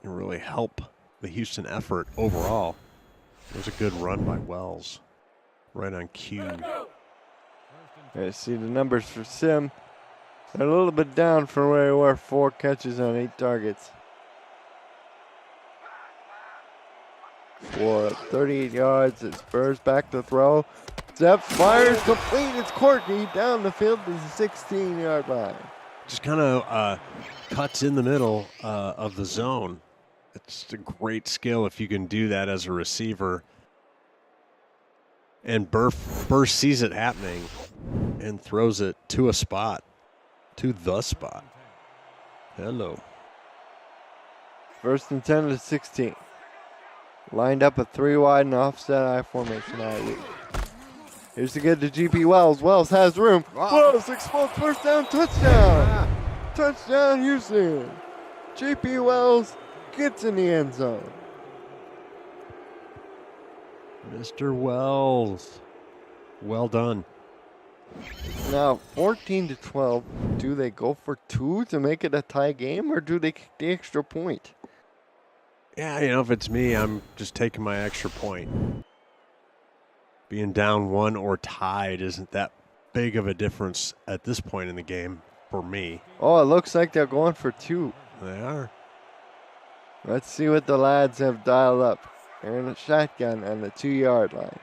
can really help the Houston effort overall. It was a good run by Wells. Right on cue. I see the numbers for Sim. They're a little bit down from where they were. 4 catches on 8 targets. For 38 yards, it's Spurs back to throw. Step fires complete. It's Corky down the field to the 16-yard line. Just kind of cuts in the middle of the zone. It's a great skill if you can do that as a receiver. And Burr sees it happening and throws it to a spot, to the spot. Hello. First and 10 to 16. Lined up a 3 wide and offset I formation. Here's the get to GP Wells. Wells has room. Wells explodes, first down, touchdown. Touchdown Houston. GP Wells gets in the end zone. Mr. Wells. Well done. Now 14-12. Do they go for 2 to make it a tie game, or do they kick the extra point? Yeah, if it's me, I'm just taking my extra point. Being down 1 or tied isn't that big of a difference at this point in the game for me. Oh, it looks like they're going for 2. They are. Let's see what the lads have dialed up. They're in a shotgun on the 2-yard line.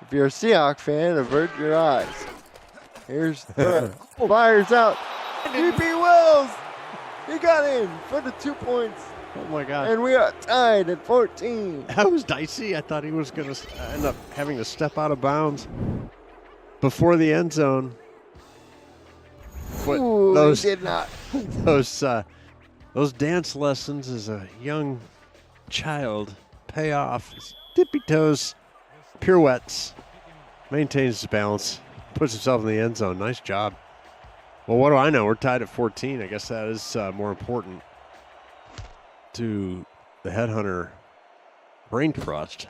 If you're a Seahawk fan, avert your eyes. Here's the fires out. DP Wells! He got in for the 2 points. Oh, my God. And we are tied at 14. That was dicey. I thought he was going to end up having to step out of bounds before the end zone. But Ooh, he did not. Those dance lessons as a young child pay off. Tippy toes, pirouettes, maintains his balance, puts himself in the end zone. Nice job. Well, what do I know? We're tied at 14. I guess that is more important to the headhunter brain trust.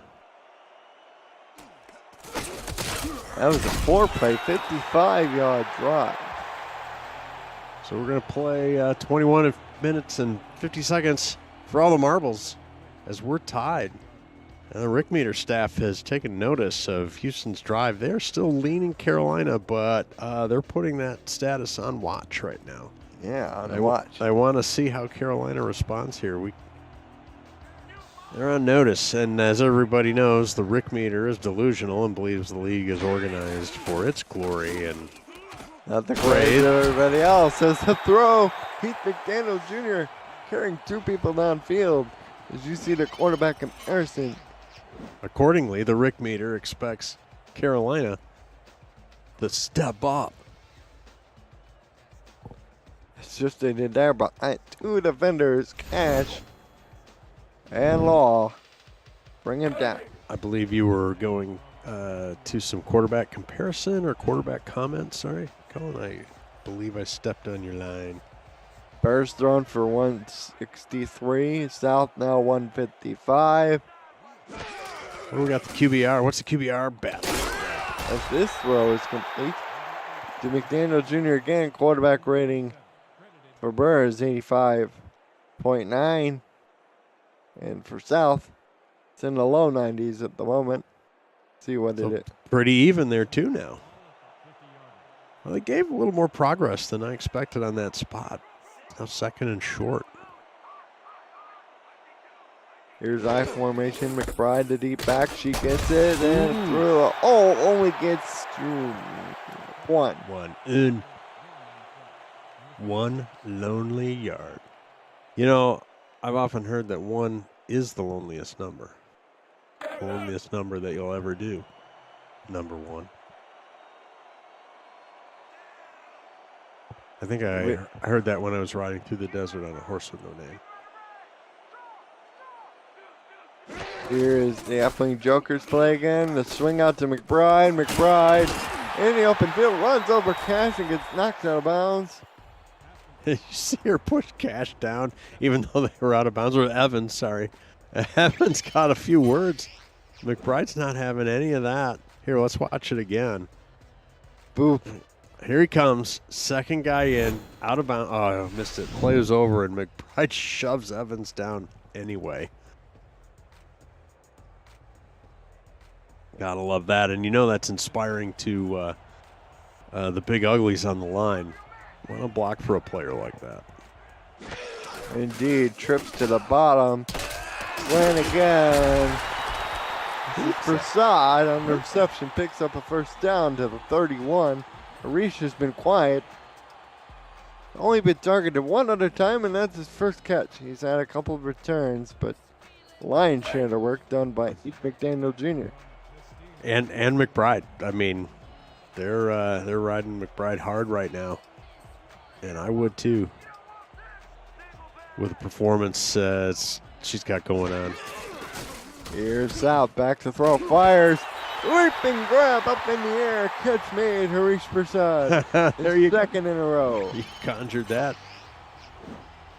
That was a 4-play, 55-yard drive. So we're going to play 21 minutes and 50 seconds for all the marbles as we're tied. And the Rick Meter staff has taken notice of Houston's drive. They're still leaning Carolina, but they're putting that status on watch right now. Yeah, on watch. I want to see how Carolina responds here. They're on notice, and as everybody knows, the Rick Meter is delusional and believes the league is organized for its glory and not the praise of everybody else. As the throw, Heath McDaniel Jr. carrying 2 people downfield. As you see the quarterback comparison. Accordingly, the Rick Meter expects Carolina to step up. It's just they did there behind 2 defenders, Cash and Law. Bring him down. I believe you were going to some quarterback comparison or quarterback comments. Sorry, Colin, I believe I stepped on your line. Bears thrown for 163. South now 155. We got the QBR. What's the QBR bet? As this throw is complete to McDaniel Jr. again, quarterback rating for Bears 85.9. And for South, it's in the low 90s at the moment. See what it is. Pretty even there, too, now. Well, they gave a little more progress than I expected on that spot. Now 2nd and short. Here's I formation. McBride, the deep back. She gets it and through. Only gets through one. One lonely yard. You know, I've often heard that 1 is the loneliest number. The loneliest number that you'll ever do. Number 1. I think I heard that when I was riding through the desert on a horse with no name. Here is the F-Wing Jokers play again. The swing out to McBride. McBride in the open field runs over Cash and gets knocked out of bounds. You see her push Cash down, even though they were out of bounds. Or Evans, sorry. Evans got a few words. McBride's not having any of that. Here, let's watch it again. Boop. Here he comes. 2nd guy in. Out of bounds. Oh, I missed it. Play was over, and McBride shoves Evans down anyway. Gotta love that. And you know that's inspiring to the big uglies on the line. What a block for a player like that. Indeed. Trips to the bottom. Win again. Prasad on the reception picks up a 1st down to the 31. Harish has been quiet. Only been targeted 1 other time, and that's his 1st catch. He's had a couple of returns, but lion's share of the work done by Heath McDaniel Jr. And McBride. I mean, they're riding McBride hard right now. And I would too. With the performance she's got going on. Here's South, back to throw, fires. Leaping grab up in the air, catch made, Harish Prasad. There you 2nd in a row. He conjured that.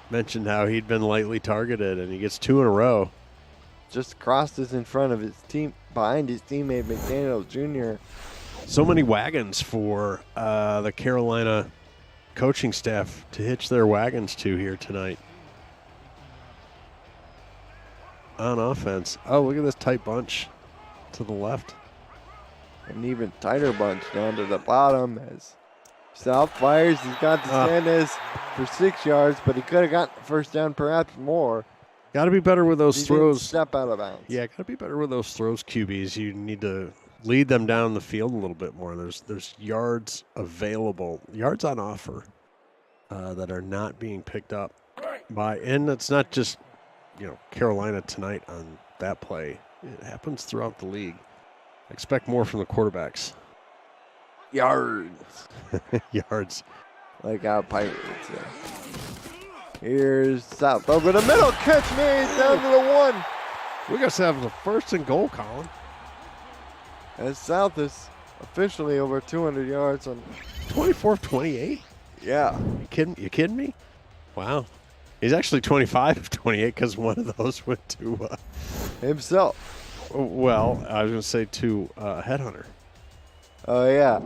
Mentioned how he'd been lightly targeted, and he gets 2 in a row. Just crosses in front of his team, behind his teammate McDaniel Jr. So many wagons for the Carolina coaching staff to hitch their wagons to here tonight. On offense. Oh, look at this tight bunch to the left. An even tighter bunch down to the bottom as South fires. He's got the Sanders for 6 yards, but he could have gotten the 1st down, perhaps more. Got to be better with those throws. Step out of bounds. Yeah, got to be better with those throws, QBs. You need to lead them down the field a little bit more. There's yards available, yards on offer that are not being picked up by, and it's not just Carolina tonight on that play. It happens throughout the league. Expect more from the quarterbacks. Yards. Yards. Like our Pirates. Yeah. Here's South over the middle. Catch made down to the 1. We got to have the 1st and goal, Colin. As South is officially over 200 yards on 24-28. Yeah. You kidding me? Wow. He's actually 25 of 28 because one of those went to himself. Well, I was going to say to Headhunter. Oh, yeah.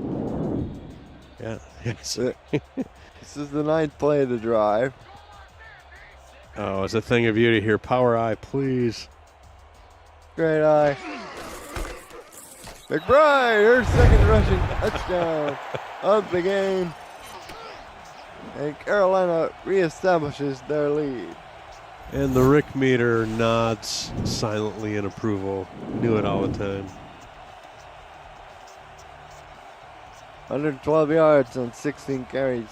Yeah. Yes. This is the 9th play of the drive. Oh, it's a thing of beauty here. Power eye, please. Great eye. McBride, her second rushing touchdown of the game. And Carolina reestablishes their lead. And the Rick meter nods silently in approval. Knew it all the time. 112 yards on 16 carries.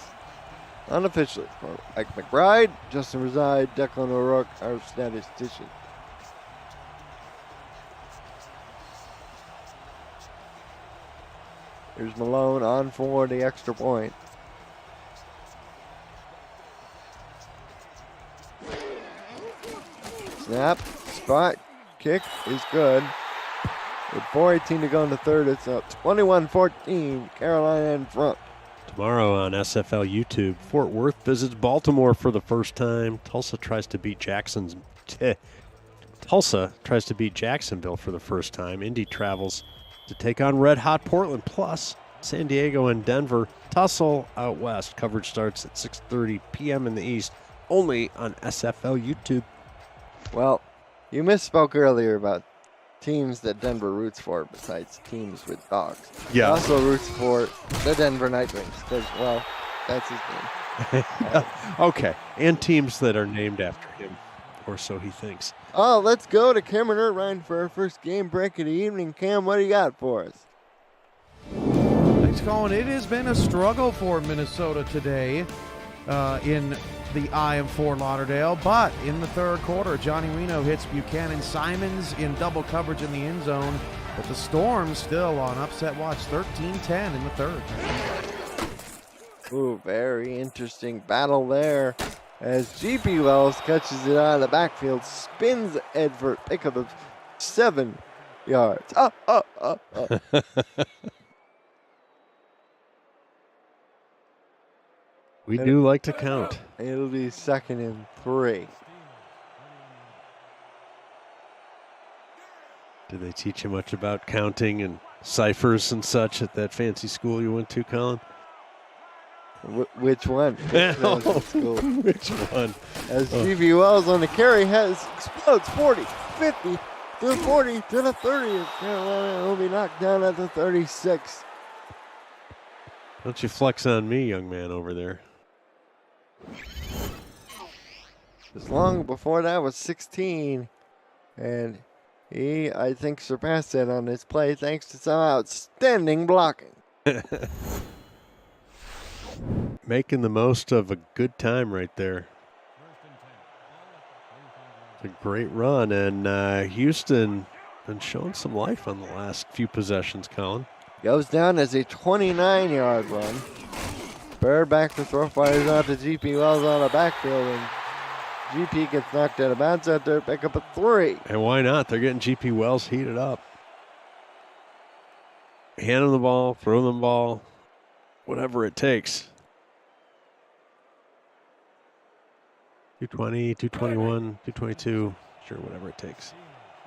Unofficially for Mike McBride, Justin Reside, Declan O'Rourke, our statistician. Here's Malone on for the extra point. Snap, spot, kick is good. With 4:18 to go in the third, it's up 21-14, Carolina in front. Tomorrow on SFL YouTube, Fort Worth visits Baltimore for the first time. Tulsa tries to beat Jacksonville for the first time. Indy travels to take on Red Hot Portland, plus San Diego and Denver tussle out west. Coverage starts at 6:30 p.m. in the east, only on SFL YouTube. Well, you misspoke earlier about teams that Denver roots for besides teams with dogs. Yeah. He also roots for the Denver Nightwings because, well, that's his name. Okay, and teams that are named after him, or so he thinks. Oh, let's go to Cameron Irvine for our first game break of the evening. Cam, what do you got for us? Thanks, Colin. It has been a struggle for Minnesota today in the eye of Fort Lauderdale, but in the third quarter, Johnny Reno hits Buchanan Simons in double coverage in the end zone, but the Storm still on upset watch, 13-10 in the third. Ooh, very interesting battle there as GP Wells catches it out of the backfield, spins Edvert, pickup of 7 yards. We do like to count. It'll be 2nd and 3. Did they teach you much about counting and ciphers and such at that fancy school you went to, Colin? Which one? Which one? As GP Wells on the carry explodes 40, 50, to the 40, to the 30. Carolina will be knocked down at the 36. Don't you flex on me, young man over there. As long before that was 16. And he, I think, surpassed that on this play thanks to some outstanding blocking. Making the most of a good time right there. It's a great run, and Houston been showing some life on the last few possessions, Colin. Goes down as a 29-yard run. Bird back to throw, fires out to GP Wells on the backfield, and GP gets knocked out of bounds out there, pick up a 3. And why not? They're getting GP Wells heated up. Hand them the ball, throw them the ball, whatever it takes. 220, 221, 222, sure, whatever it takes.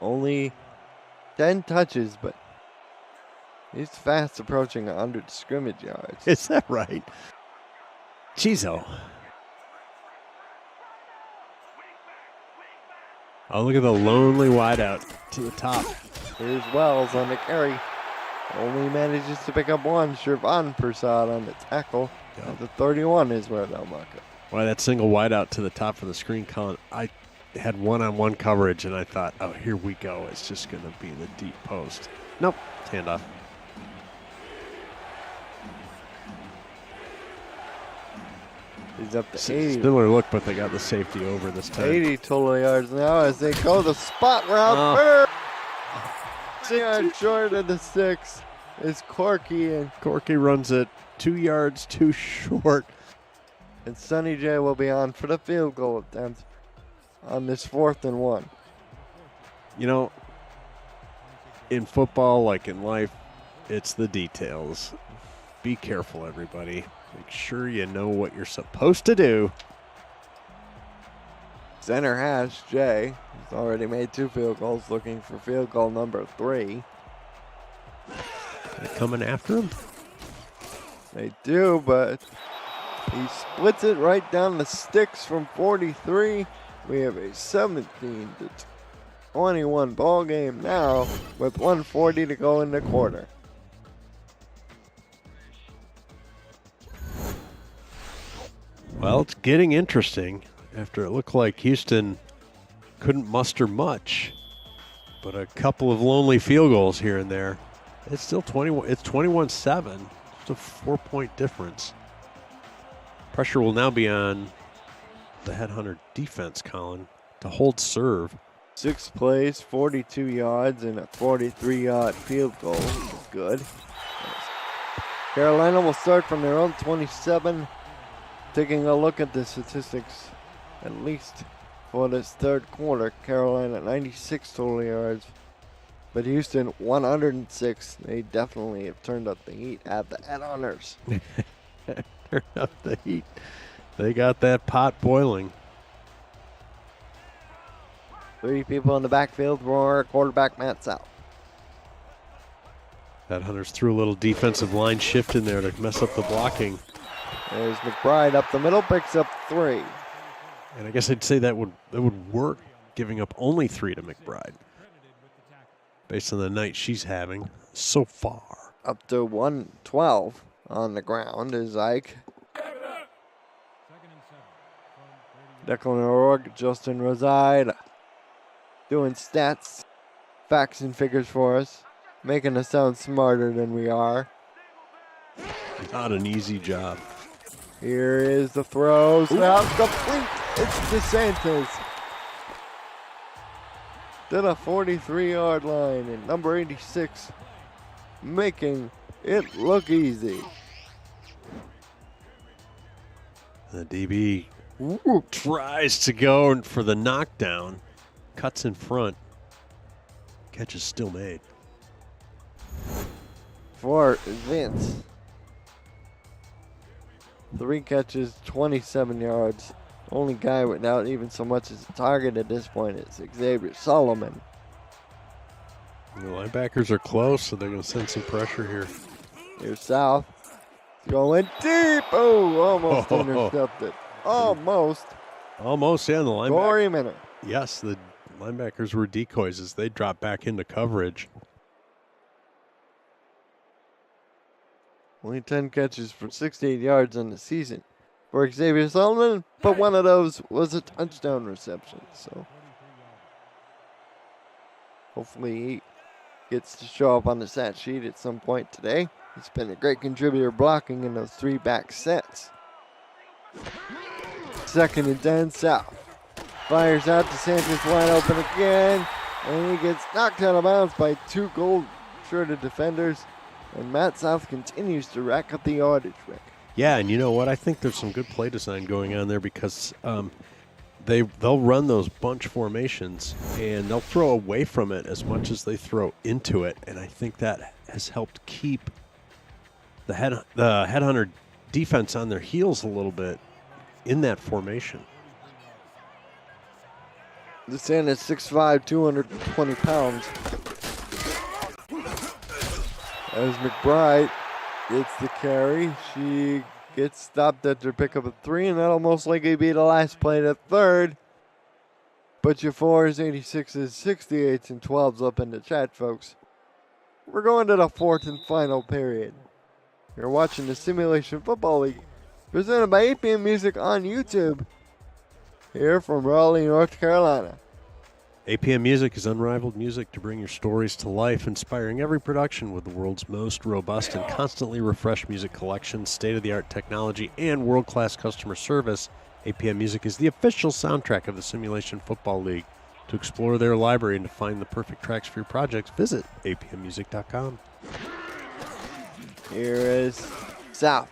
Only 10 touches, but he's fast approaching 100 scrimmage yards. Is that right? Chizo. Oh, look at the lonely wideout to the top. Here's Wells on the carry. Only manages to pick up one. Shervon Prasad on the tackle. Yep. The 31 is where they'll mark it. Why, that single wideout to the top of the screen, Colin, I had one-on-one coverage, and I thought, oh, here we go. It's just going to be the deep post. Nope, handoff. He's up to 80. Similar look, but they got the safety over this time. 80 total yards now as they go the spot route. 6 yards short of the 6 is Corky, and Corky runs it 2 yards too short. And Sonny J will be on for the field goal attempt on this 4th and 1. You know, in football, like in life, it's the details. Be careful, everybody. Make sure you know what you're supposed to do. Center hash, Jay. He's already made 2 field goals, looking for field goal number 3. They're coming after him? They do, but he splits it right down the sticks from 43. We have a 17-21 ball game now with 1:40 to go in the quarter. Well, it's getting interesting after it looked like Houston couldn't muster much, but a couple of lonely field goals here and there. It's still 21. It's 21-7. Just a 4-point difference. Pressure will now be on the headhunter defense, Colin, to hold serve. 6 plays, 42 yards, and a 43-yard field goal, which is good. Carolina will start from their own 27. Taking a look at the statistics, at least for this third quarter, Carolina 96 total yards, but Houston 106. They definitely have turned up the heat at the headhunters. Turn up the heat. They got that pot boiling. 3 people in the backfield for quarterback Matt South. Headhunters threw a little defensive line shift in there to mess up the blocking. There's McBride up the middle, picks up 3. And I guess I'd say that would work, giving up only 3 to McBride, based on the night she's having so far. Up to 112 on the ground is Ike. Declan O'Rourke, Justin Roside, doing stats, facts and figures for us, making us sound smarter than we are. Not an easy job. Here is the throw. Snap complete. It's DeSantis to the 43-yard line, and number 86 making it look easy. The DB tries to go for the knockdown, cuts in front. Catch is still made. For Vince. 3 catches, 27 yards. Only guy without even so much as a target at this point is Xavier Solomon. The linebackers are close, so they're going to send some pressure here. Here's South. Going deep. Oh, almost intercepted. Almost. Almost, yeah. The linebacker. Corey Minner. Yes, the linebackers were decoys as they dropped back into coverage. Only 10 catches for 68 yards on the season for Xavier Solomon, but one of those was a touchdown reception. So hopefully he gets to show up on the stat sheet at some point today. He's been a great contributor blocking in those 3 back sets. 2nd and 10, South. Fires out, DeSantis wide open again, and he gets knocked out of bounds by 2 gold-shirted defenders. And Matt South continues to rack up the yardage, Rick. Yeah, and you know what? I think there's some good play design going on there because they'll run those bunch formations and they'll throw away from it as much as they throw into it. And I think that has helped keep the headhunter defense on their heels a little bit in that formation. DeSantis 6'5", 220 pounds. As McBride gets the carry, she gets stopped after pick up a 3, and that'll most likely be the last play to 3rd. Put your 4s, 86s, 68s, and 12s up in the chat, folks. We're going to the 4th and final period. You're watching the Simulation Football League, presented by APM Music on YouTube, here from Raleigh, North Carolina. APM Music is unrivaled music to bring your stories to life, inspiring every production with the world's most robust and constantly refreshed music collection, state-of-the-art technology, and world-class customer service. APM Music is the official soundtrack of the Simulation Football League. To explore their library and to find the perfect tracks for your projects, visit apmmusic.com. Here is South.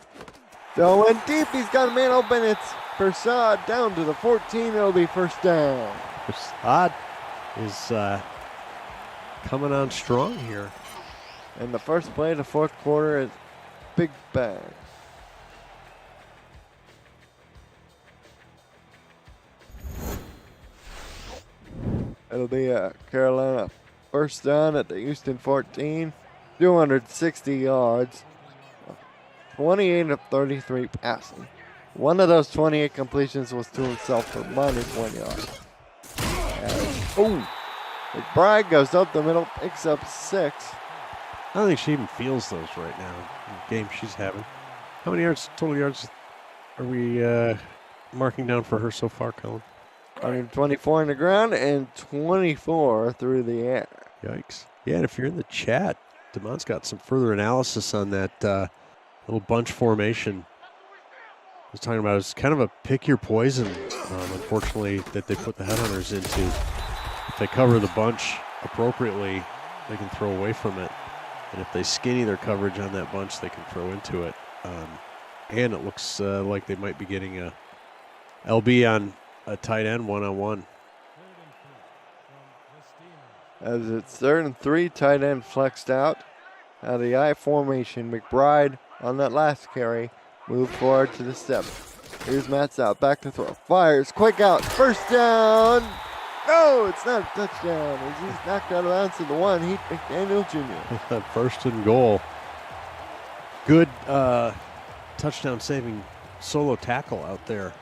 Going deep, he's got a man open. It's Persad down to the 14. It'll be first down. Persad is coming on strong here. And the first play of the 4th quarter is Big Bang. It'll be a Carolina first down at the Houston 14, 260 yards, 28 of 33 passing. One of those 28 completions was to himself for -1 yard. McBride goes up the middle, picks up 6. I don't think she even feels those right now in the game she's having. How many total yards are we marking down for her so far, Colin? 124 on the ground and 24 through the air. Yikes. Yeah, and if you're in the chat, Damon's got some further analysis on that little bunch formation. I was talking about it's kind of a pick your poison, unfortunately, that they put the headhunters into. If they cover the bunch appropriately, they can throw away from it. And if they skinny their coverage on that bunch, they can throw into it. And it looks like they might be getting a LB on a tight end one-on-one. As it's 3rd and 3, tight end flexed out. Out of the I formation, McBride on that last carry moved forward to the 7. Here's Matts out, back to throw. Fires, quick out, first down. No, it's not a touchdown. As he's knocked out of bounds to the 1, Heath McDaniel Jr. First and goal. Good touchdown-saving solo tackle out there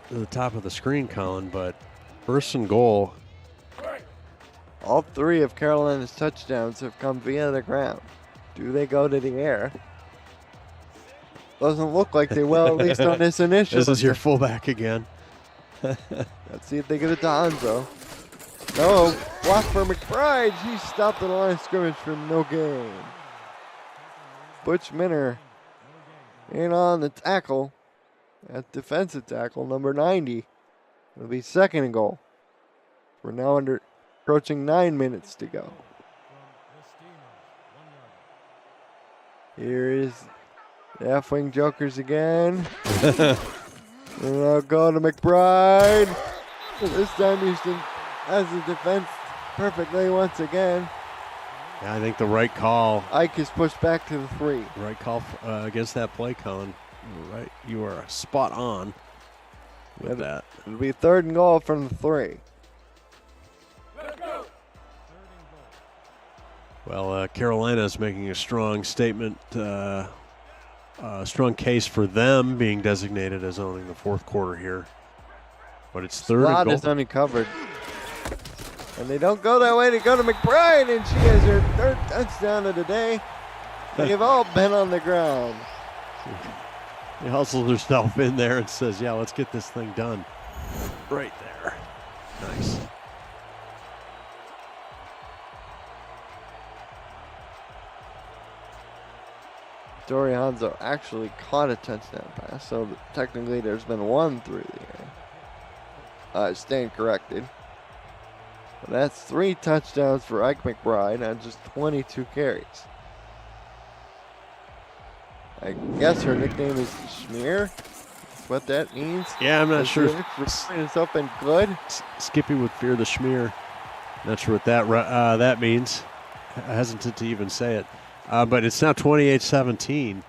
to the top of the screen, Colin, but first and goal. All 3 of Carolina's touchdowns have come via the ground. Do they go to the air? Doesn't look like they will, at least on this initial. This is your fullback again. Let's see if they get it to Hanzo. No, block for McBride. He stopped at the line of scrimmage for no gain. Butch Minner in on the tackle. At defensive tackle, number 90. It'll be 2nd and goal. We're now approaching 9 minutes to go. Here is the F-wing Jokers again. And I'll go to McBride. This time Houston has the defense perfectly once again. Yeah, I think the right call. Ike is pushed back to the 3. Right call against that play, Colin. You're right. You are spot on with that. It'll be 3rd and goal from the 3. Well, Carolina is making a strong statement, a strong case for them being designated as owning the 4th quarter here. But it's 3rd and goal. Is uncovered. And they don't go that way. They go to McBride, and she has her 3rd touchdown of the day. They've all been on the ground. He hustles herself in there and says, yeah, let's get this thing done. Right there. Nice. Dory Hanzo actually caught a touchdown pass, so technically there's been 1 through the air. I stand corrected. But that's 3 touchdowns for Ike McBride on just 22 carries. I guess her nickname is Schmear. That's what that means. Yeah, I'm not sure. It's up and good. Skippy would fear the schmear. Not sure what that means. Hesitant to even say it. But it's now 28-17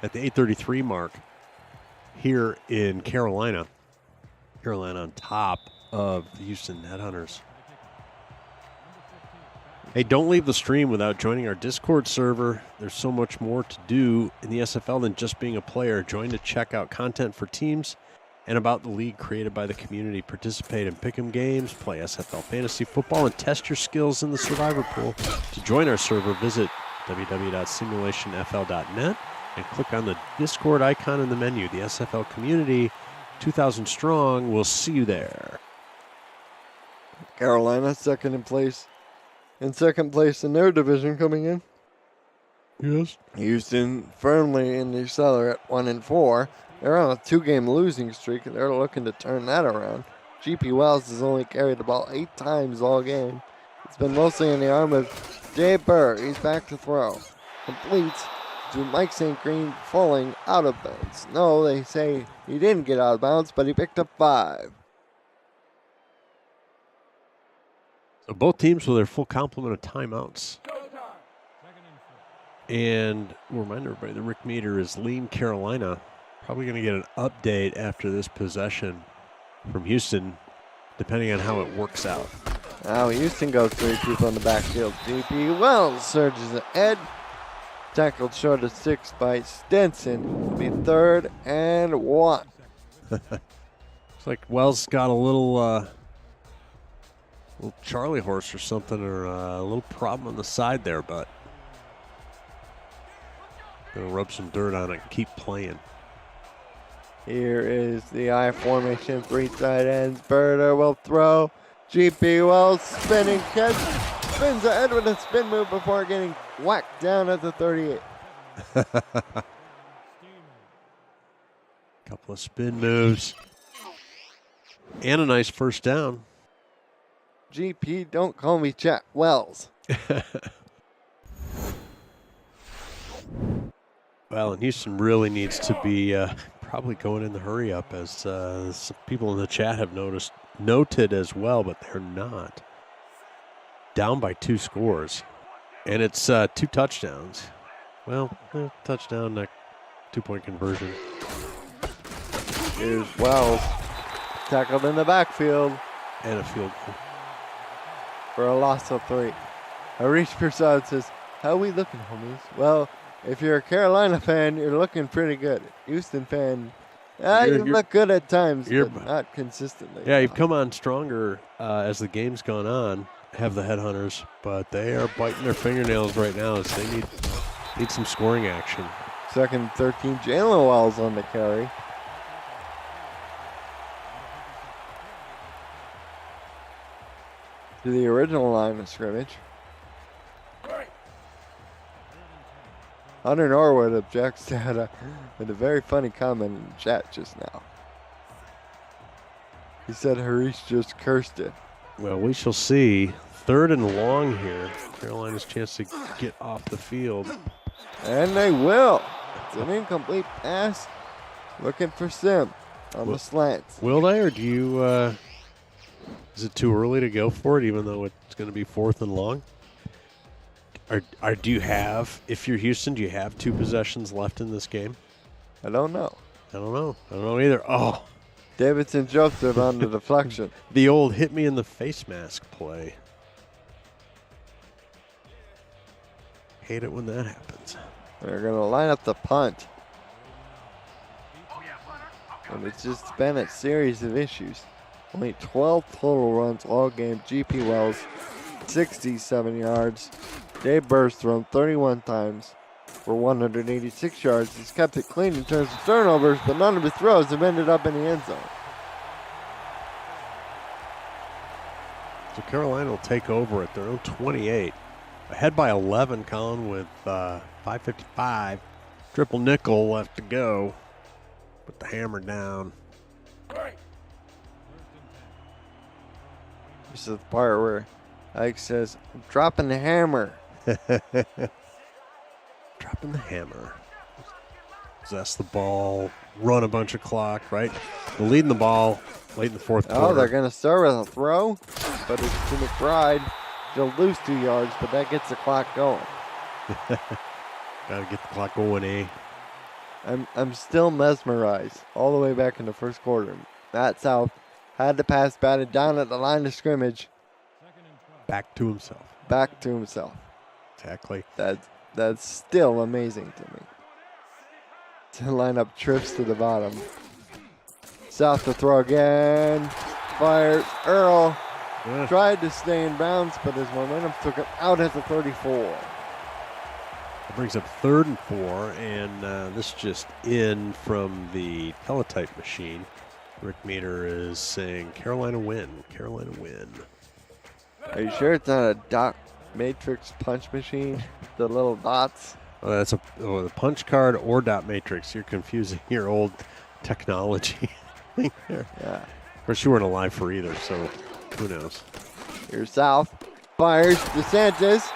at the 8:33 mark here in Carolina. Carolina on top of the Houston Headhunters. Hey, don't leave the stream without joining our Discord server. There's so much more to do in the SFL than just being a player. Join to check out content for teams and about the league created by the community. Participate in pick'em games, play SFL fantasy football, and test your skills in the survivor pool. To join our server, visit www.simulationfl.net and click on the Discord icon in the menu. The SFL community, 2,000 strong. We'll see you there. Carolina second place in their division coming in. Yes. Houston firmly in the cellar at 1-4. They're on a 2-game losing streak, and they're looking to turn that around. GP Wells has only carried the ball 8 times all game. It's been mostly in the arm of Jay Burr. He's back to throw. Completes to Mike St. Green, falling out of bounds. No, they say he didn't get out of bounds, but he picked up 5. So both teams with their full complement of timeouts. And we'll remind everybody, the Rick meter is lean Carolina. Probably going to get an update after this possession from Houston. depending on how it works out. Now Houston goes 3 people in the backfield. GP Wells surges ahead. Tackled short of 6 by Stinson. It'll be 3rd and 1. It's like Wells got a little Charlie horse or something, or a little problem on the side there, but gonna rub some dirt on it and keep playing. Here is the I formation, 3 tight ends. Berta will throw. GP Wells spinning catch. Spins ahead with a spin move before getting whacked down at the 38. Couple of spin moves. And a nice first down. GP, don't call me Chat Wells. Well, and Houston really needs to be probably going in the hurry up, as some people in the chat have noted as well, but they're not. Down by 2 scores. And it's 2 touchdowns. Well, touchdown, 2-point conversion. Here's Wells. Tackled in the backfield. And a field goal. For a loss of 3. Harish Prasad says, how we looking, homies? Well, if you're a Carolina fan, you're looking pretty good. Houston fan, you look good at times, but not consistently. Yeah, you've come on stronger as the game's gone on, have the headhunters, but they are biting their fingernails right now, so they need some scoring action. 2nd and 13, Jalen Wells on the carry. To the original line of scrimmage. Hunter Norwood objects to with a very funny comment in the chat just now. He said Harish just cursed it. Well, we shall see. 3rd and long here. Carolina's chance to get off the field. And they will. It's an incomplete pass. Looking for Sim on the slants. Will they, or do you, is it too early to go for it, even though it's going to be 4th and long? Or do you have, if you're Houston, do you have 2 possessions left in this game? I don't know. I don't know either. Oh. Davidson Joseph on the deflection. The old hit me in the face mask play. Hate it when that happens. They're going to line up the punt. And it's just been a series of issues. Only 12 total runs all game. GP Wells, 67 yards. Dave Burstrom, 31 times for 186 yards. He's kept it clean in terms of turnovers, but none of his throws have ended up in the end zone. So Carolina will take over at their own 28. Ahead by 11, Colin, with 5:55. Triple nickel left to go. Put the hammer down. This is the part where Ike says, I'm dropping the hammer. Dropping the hammer. Possess the ball, run a bunch of clock, right? They're leading the ball late in the 4th quarter. Oh, they're going to start with a throw, but it's to McBride. They'll lose 2 yards, but that gets the clock going. Got to get the clock going, eh? I'm still mesmerized all the way back in the 1st quarter. Matt South had the pass batted down at the line of scrimmage. Back to himself. Back to himself. Exactly. That's still amazing to me. To line up trips to the bottom. South to throw again. Fires. Earl tried to stay in bounds, but his momentum took him out at the 34. It brings up 3rd and 4, and this just in from the teletype machine. Rick Meter is saying Carolina win. Carolina win. Are you sure it's not a dot matrix punch machine? The little dots? Oh, that's the punch card or dot matrix. You're confusing your old technology thing there. Yeah. Of course, you weren't alive for either, so who knows? Here's South. Fires DeSantis.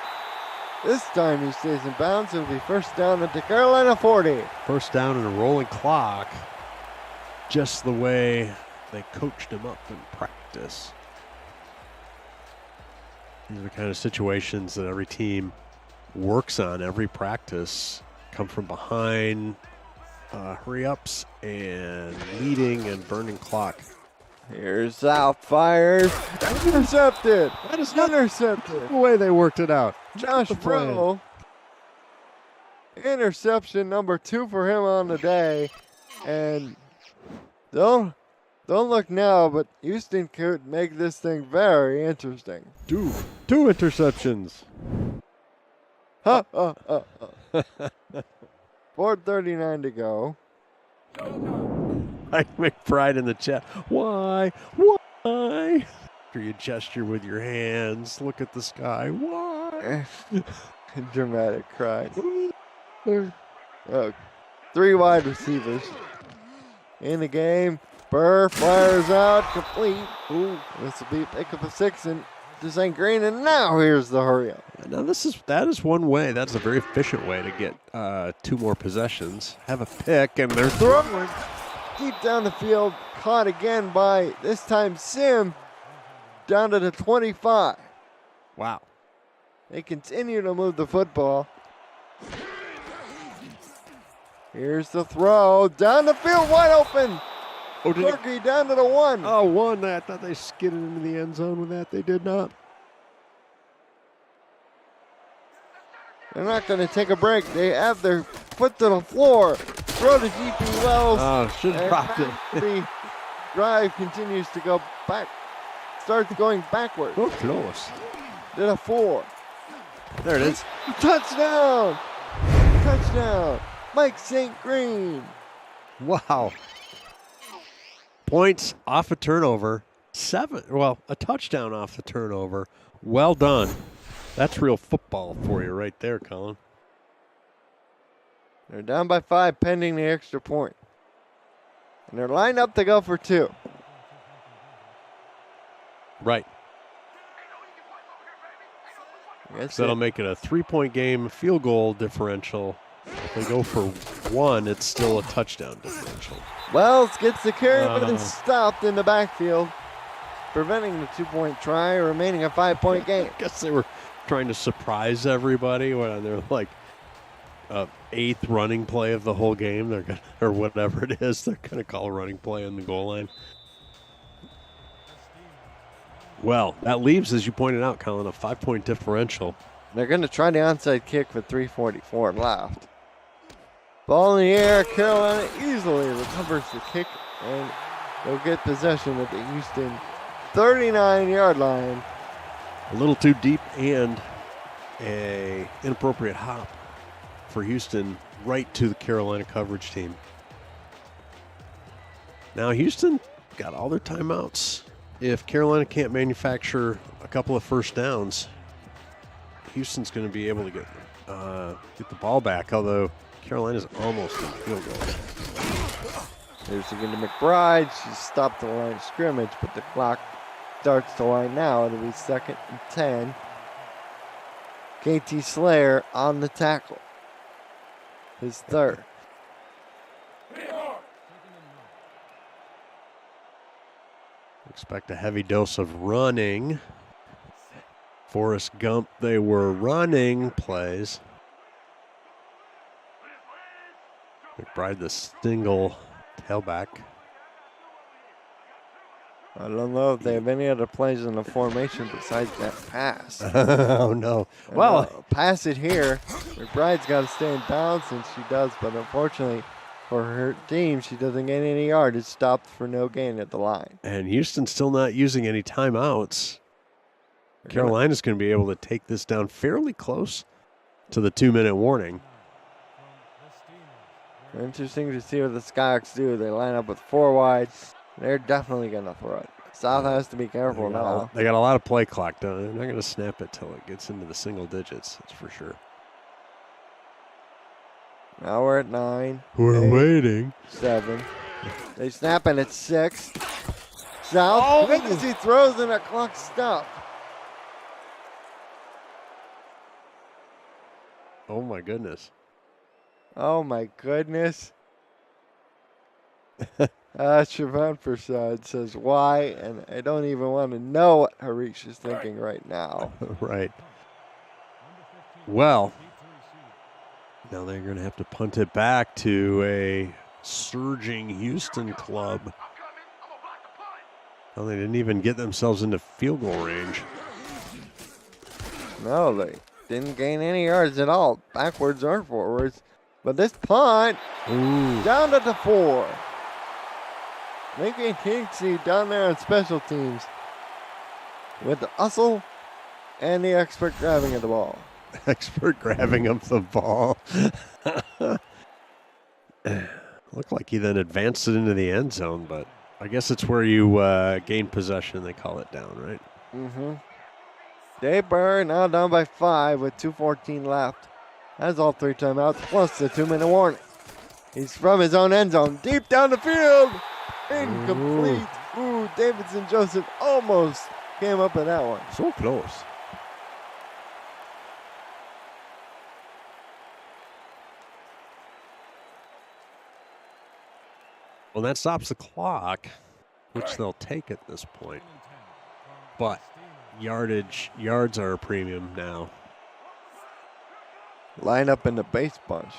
This time he stays in bounds. It'll be first down at the Carolina 40. First down and a rolling clock. Just the way they coached him up in practice. These are the kind of situations that every team works on every practice. Come from behind, hurry ups, and leading and burning clock. Here's out, fires, intercepted. That is not intercepted. the way they worked it out. Josh the plan. Bro. Interception number 2 for him on the day. And don't look now, but Houston could make this thing very interesting. Two interceptions. 4:39 to go. Mike McBride in the chat. Why? Why? After you gesture with your hands, look at the sky. Why? Dramatic cry. 3 wide receivers in the game. Burr fires out, complete. Ooh, this will be a pick up a 6, and this ain't green. And now here's the hurry up. Now that is one way. That's a very efficient way to get 2 more possessions. Have a pick, and they're throwing. Deep down the field, caught again by, this time, Sim, down to the 25. Wow. They continue to move the football. Here's the throw, down the field, wide open. Turkey down to the 1. Oh, 1. I thought they skidded into the end zone with that. They did not. They're not going to take a break. They have their foot to the floor. Throw to GP Wells. Oh, should have dropped it. The drive continues to go back. Starts going backward. Oh, close. To the 4. There it is. Touchdown. Touchdown. Mike St. Green. Wow. Points off a turnover. A touchdown off the turnover. Well done. That's real football for you right there, Colin. They're down by 5 pending the extra point. And they're lined up to go for 2. Right. So that'll make it a 3-point game, field goal differential. If they go for 1, it's still a touchdown differential. Wells gets the carry, but it's stopped in the backfield, preventing the 2-point try, remaining a 5-point game. I guess they were trying to surprise everybody when they're like 8th running play of the whole game. They're gonna, or whatever it is, they're going to call a running play on the goal line. Well, that leaves, as you pointed out, Colin, a 5-point differential. They're going to try the onside kick with 3:44 left. Ball in the air. Carolina easily recovers the kick, and they'll get possession at the Houston 39-yard line. A little too deep and a inappropriate hop for Houston right to the Carolina coverage team. Now Houston got all their timeouts. If Carolina can't manufacture a couple of first downs, Houston's going to be able to get the ball back, although Carolina's almost in field goal. There's again to McBride. She stopped the line of scrimmage, but the clock starts to wind now. It'll be 2nd and 10. KT Slayer on the tackle. His 3rd. Expect a heavy dose of running. Forrest Gump, they were running plays. McBride, the single tailback. I don't know if they have any other plays in the formation besides that pass. Oh, no. Well, pass it here. McBride's got to stay in bounds, and she does, but unfortunately for her team, she doesn't gain any yard. It's stopped for no gain at the line. And Houston's still not using any timeouts. Carolina's going to be able to take this down fairly close to the 2-minute warning. Interesting to see what the Skyhawks do. They line up with 4 wide. They're definitely going to throw it. South has to be careful now. They got a lot of play clock done. They're not going to snap it till it gets into the single digits. That's for sure. Now we're at 9. We're waiting. 7. They snap and it's 6. South. As he throws and a clock stop. Oh my goodness. Oh my goodness. Siobhan Prasad says why, and I don't even want to know what Harish is thinking right now. Right. Well, now they're going to have to punt it back to a surging Houston club. Well, they didn't even get themselves into field goal range. No, they didn't gain any yards at all, backwards or forwards. But this punt, down to the 4. Lincoln Kinksey down there on special teams with the hustle and the expert grabbing of the ball. Expert grabbing of the ball. Looked like he then advanced it into the end zone, but I guess it's where you gain possession. They call it down, right? Mm-hmm. Dave Burr now down by 5 with 2:14 left. Has all 3 timeouts plus the 2-minute warning. He's from his own end zone, deep down the field. Incomplete. Ooh, Davidson Joseph almost came up with that one. So close. Well, that stops the clock, which they'll take at this point. But yards are a premium now. Line up in the base bunch.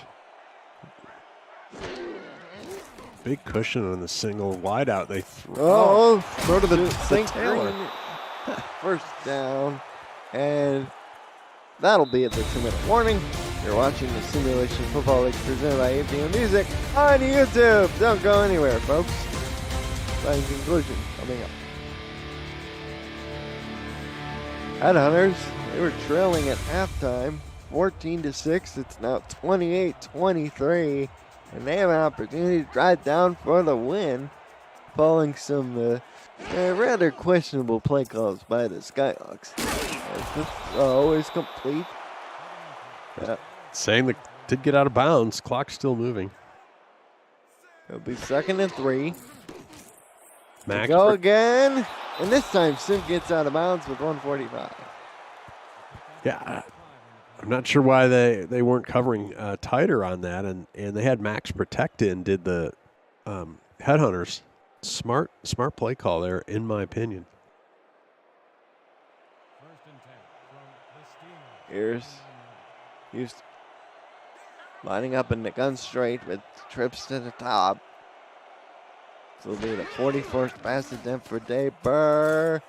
Big cushion on the single wideout. They throw to the Taylor. First down. And that'll be at the 2-minute warning. You're watching the Simulation Football League presented by APM Music on YouTube. Don't go anywhere, folks. By conclusion, coming up. Headhunters, they were trailing at halftime, 14-6. It's now 28-23. And they have an opportunity to drive down for the win, following some rather questionable play calls by the Skyhawks. This always complete. Yeah. Saying that did get out of bounds. Clock's still moving. It'll be 2nd and 3. Max Go again. And this time Sim gets out of bounds with 1:45. Yeah. I'm not sure why they weren't covering tighter on that, and they had Max protect in, did the Headhunters. Smart play call there, in my opinion. Here's Houston lining up in the gun straight with trips to the top. This will be the 41st pass attempt for Dave Burr.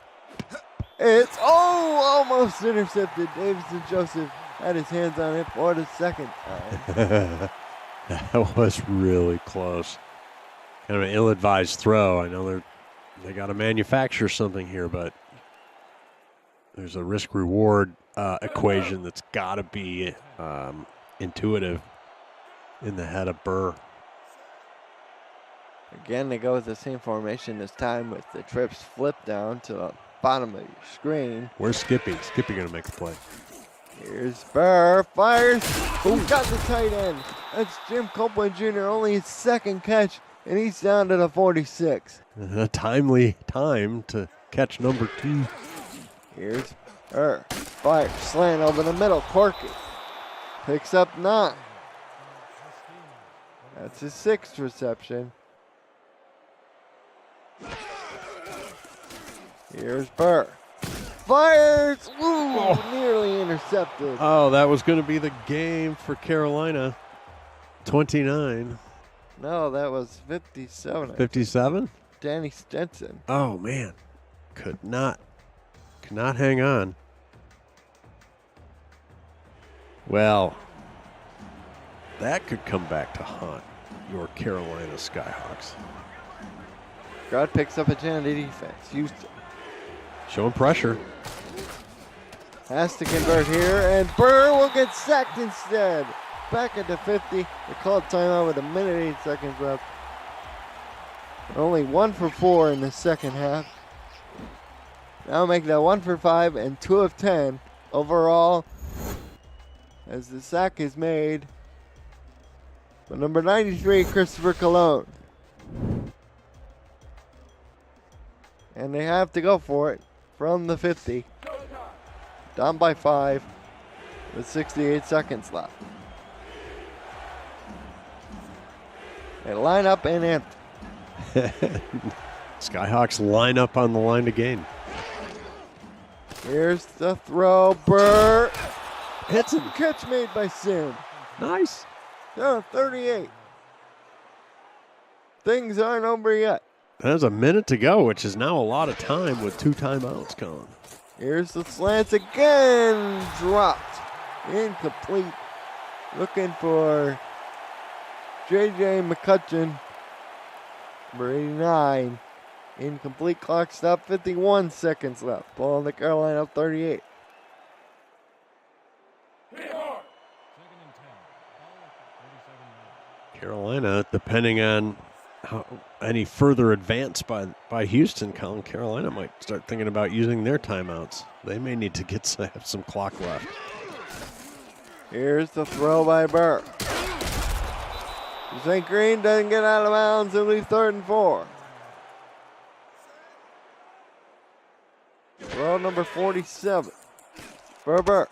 It's almost intercepted. Davidson Joseph had his hands on it for the second time. That was really close. Kind of an ill-advised throw. I know they got to manufacture something here, but there's a risk-reward equation that's got to be intuitive in the head of Burr. Again, they go with the same formation this time with the trips flipped down to the bottom of your screen. Where's Skippy? Skippy going to make a play. Here's Burr, fires. Who got the tight end? That's Jim Copeland Jr., only his second catch, and he's down to the 46. A timely time to catch number 2. Here's Burr, fire, slant over the middle, Corky. Picks up 9. That's his 6th reception. Here's Burr. Fires! Ooh, nearly intercepted. Oh, that was going to be the game for Carolina. 29. No, that was 57. 57? Danny Stenson. Oh, man. Could not hang on. Well, that could come back to haunt your Carolina Skyhawks. Stroud picks up a 10 to defense. Houston showing pressure. has to convert here, and Burr will get sacked instead. Back at the 50. They called timeout with 1 minute 8 seconds left. Only 1 for 4 in the second half. Now make that 1 for 5 and 2 of 10 overall, as the sack is made by number 93, Christopher Cologne. And they have to go for it from the 50. Down by 5 with 68 seconds left. They line up and empty. Skyhawks line up on the line to gain. Here's the throw. Burr hits him. Catch made by Sim. Nice. Down 38. Things aren't over yet. There's a minute to go, which is now a lot of time with 2 timeouts gone. Here's the slants again. Dropped. Incomplete. Looking for J.J. McCutcheon. Number 89. Incomplete. Clock stop. 51 seconds left. Ball on the Carolina up 38. Carolina, depending on any further advance by Houston, Colin, Carolina might start thinking about using their timeouts. They may need to have some clock left. Here's the throw by Burr. St. Green doesn't get out of bounds. It'll leave 3rd and 4. Throw number 47 for Burr.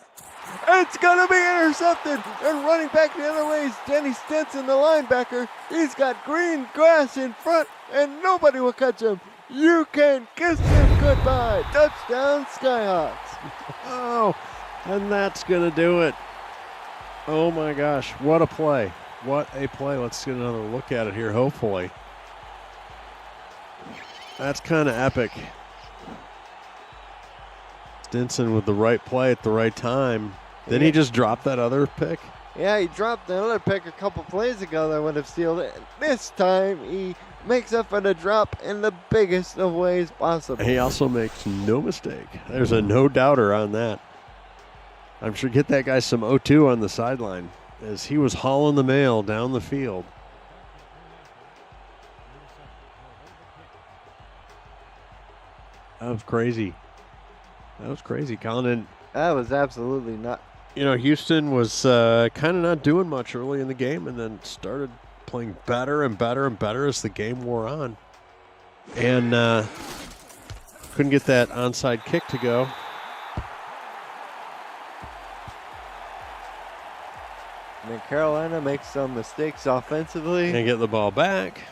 It's going to be intercepted, and running back the other way is Denny Stinson, the linebacker. He's got green grass in front, and nobody will catch him. You can kiss him goodbye. Touchdown, Skyhawks. Oh, and that's going to do it. Oh, my gosh. What a play. What a play. Let's get another look at it here, hopefully. That's kind of epic. Stinson with the right play at the right time. Didn't he just drop that other pick? Yeah, he dropped the other pick a couple plays ago that would have sealed it. This time, he makes up for the drop in the biggest of ways possible. He also makes no mistake. There's a no-doubter on that. I'm sure get that guy some O2 on the sideline as he was hauling the mail down the field. That was crazy. That was crazy, Colin. And that was absolutely not. You know, Houston was kind of not doing much early in the game and then started playing better and better and better as the game wore on. And couldn't get that onside kick to go. And then Carolina makes some mistakes offensively. And get the ball back.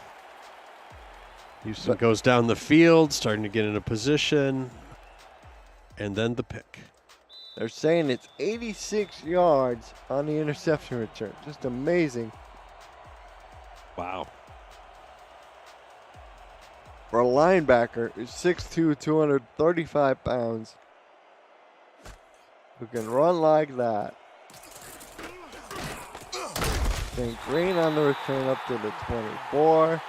Houston goes down the field, starting to get in a position. And then the pick. They're saying it's 86 yards on the interception return. Just amazing. Wow. For a linebacker who's 6'2", 235 pounds, who can run like that. St. Green on the return up to the 24.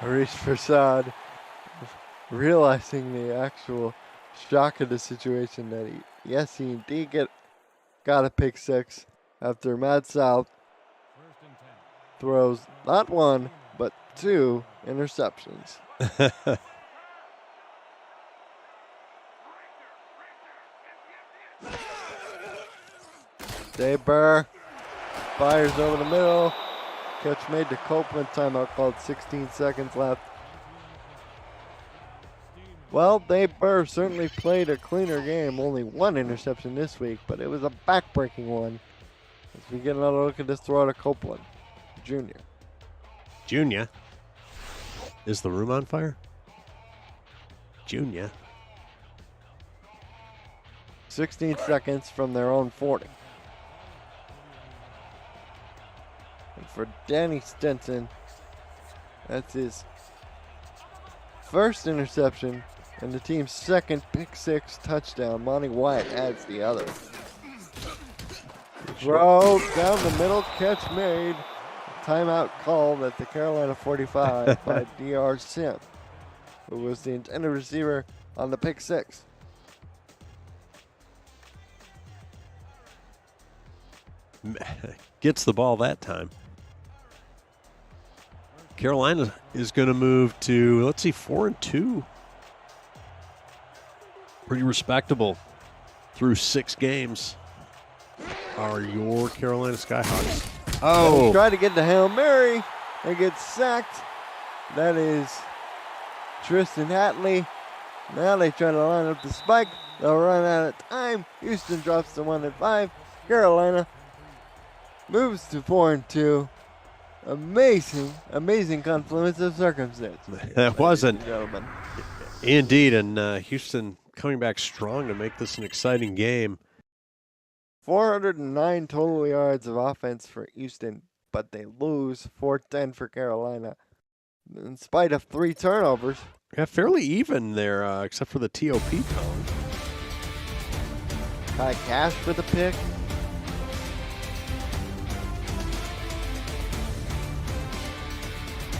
Harish Prasad realizing the actual shock of the situation that he indeed got a pick 6 after Matt South throws not 1 but 2 interceptions. Dave Burr fires over the middle. Catch made to Copeland. Timeout called. 16 seconds left. Well, Dave Burr certainly played a cleaner game. Only 1 interception this week, but it was a back-breaking one. As we get another look at this throw to Copeland, Jr. Junior? Is the room on fire? Junior? 16 seconds from their own 40. And for Danny Stinson, that's his first interception and the team's second pick 6 touchdown. Monty Wyatt adds the other. Throw down the middle, catch made. Timeout called at the Carolina 45 by D.R. Sim, who was the intended receiver on the pick 6. Gets the ball that time. Carolina is going to move to, let's see, 4-2. Pretty respectable through 6 games. Are your Carolina Skyhawks? Oh, try to get the Hail Mary and get sacked. That is Tristan Hatley. Now they try to line up the spike. They'll run out of time. Houston drops to 1-5. Carolina moves to 4-2. Amazing confluence of circumstances. That wasn't. Indeed, and Houston coming back strong to make this an exciting game. 409 total yards of offense for Houston, but but they lose 4-10 for Carolina. In spite of 3 turnovers. Yeah, fairly even there, except for the TOP cone. Kai Cash with a pick.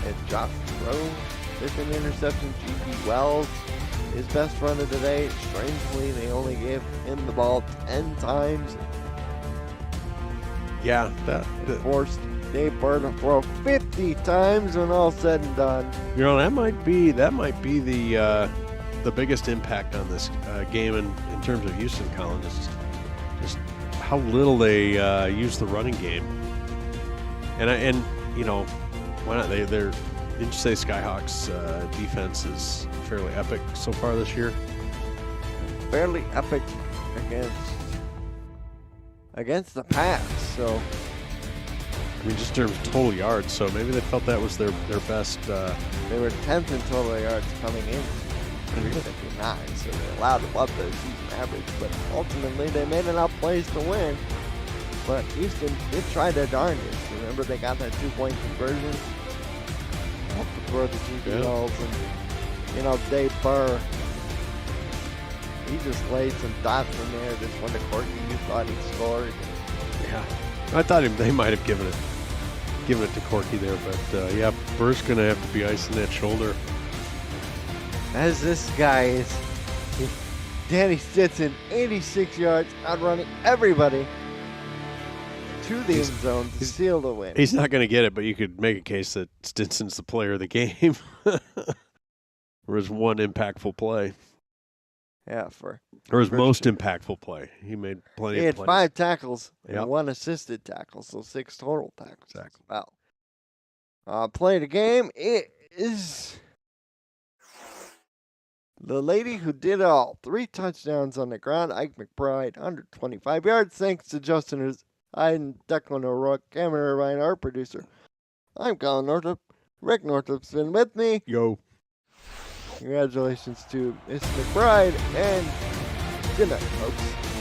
And Josh Rowe with an interception. GP Wells, his best run of the day. Strangely, they only gave him the ball 10 times. Yeah, forced Dave Burr to throw 50 times when all said and done. You know, that might be the biggest impact on this game in terms of Houston, Colin, is just how little they use the running game. And you know, why not? They're didn't you say Skyhawks defense is fairly epic so far this year? Fairly epic against the pass. So I mean, just in terms of total yards. So maybe they felt that was their best. They were 10th in total yards coming in. 359, so they're allowed above the season average. But ultimately, they made enough plays to win. But Houston did try their darndest. Remember, they got that 2-point conversion. Helped to throw the GP balls, and you know, Dave Burr, he just laid some dots in there. This one to Corky, you thought he scored. Yeah, I thought they might have given it to Corky there, but yeah, Burr's gonna have to be icing that shoulder. As this guy is, Danny Stinson, 86 yards, outrunning everybody to the end zone to seal the win. He's not going to get it, but you could make a case that Stinson's the player of the game. Or his one impactful play. Yeah, or his most impactful play. He made plenty of plays. He had 5 tackles and 1 assisted tackle, so 6 total tackles. Exactly. Wow. Play of the game is the lady who did it all. 3 touchdowns on the ground. Ike McBride, 125 yards. Thanks to Justin and Declan O'Rourke, Cameron Irvine, our producer. I'm Colin Northup. Rick Northup's been with me. Yo. Congratulations to Miss McBride, and good night, folks.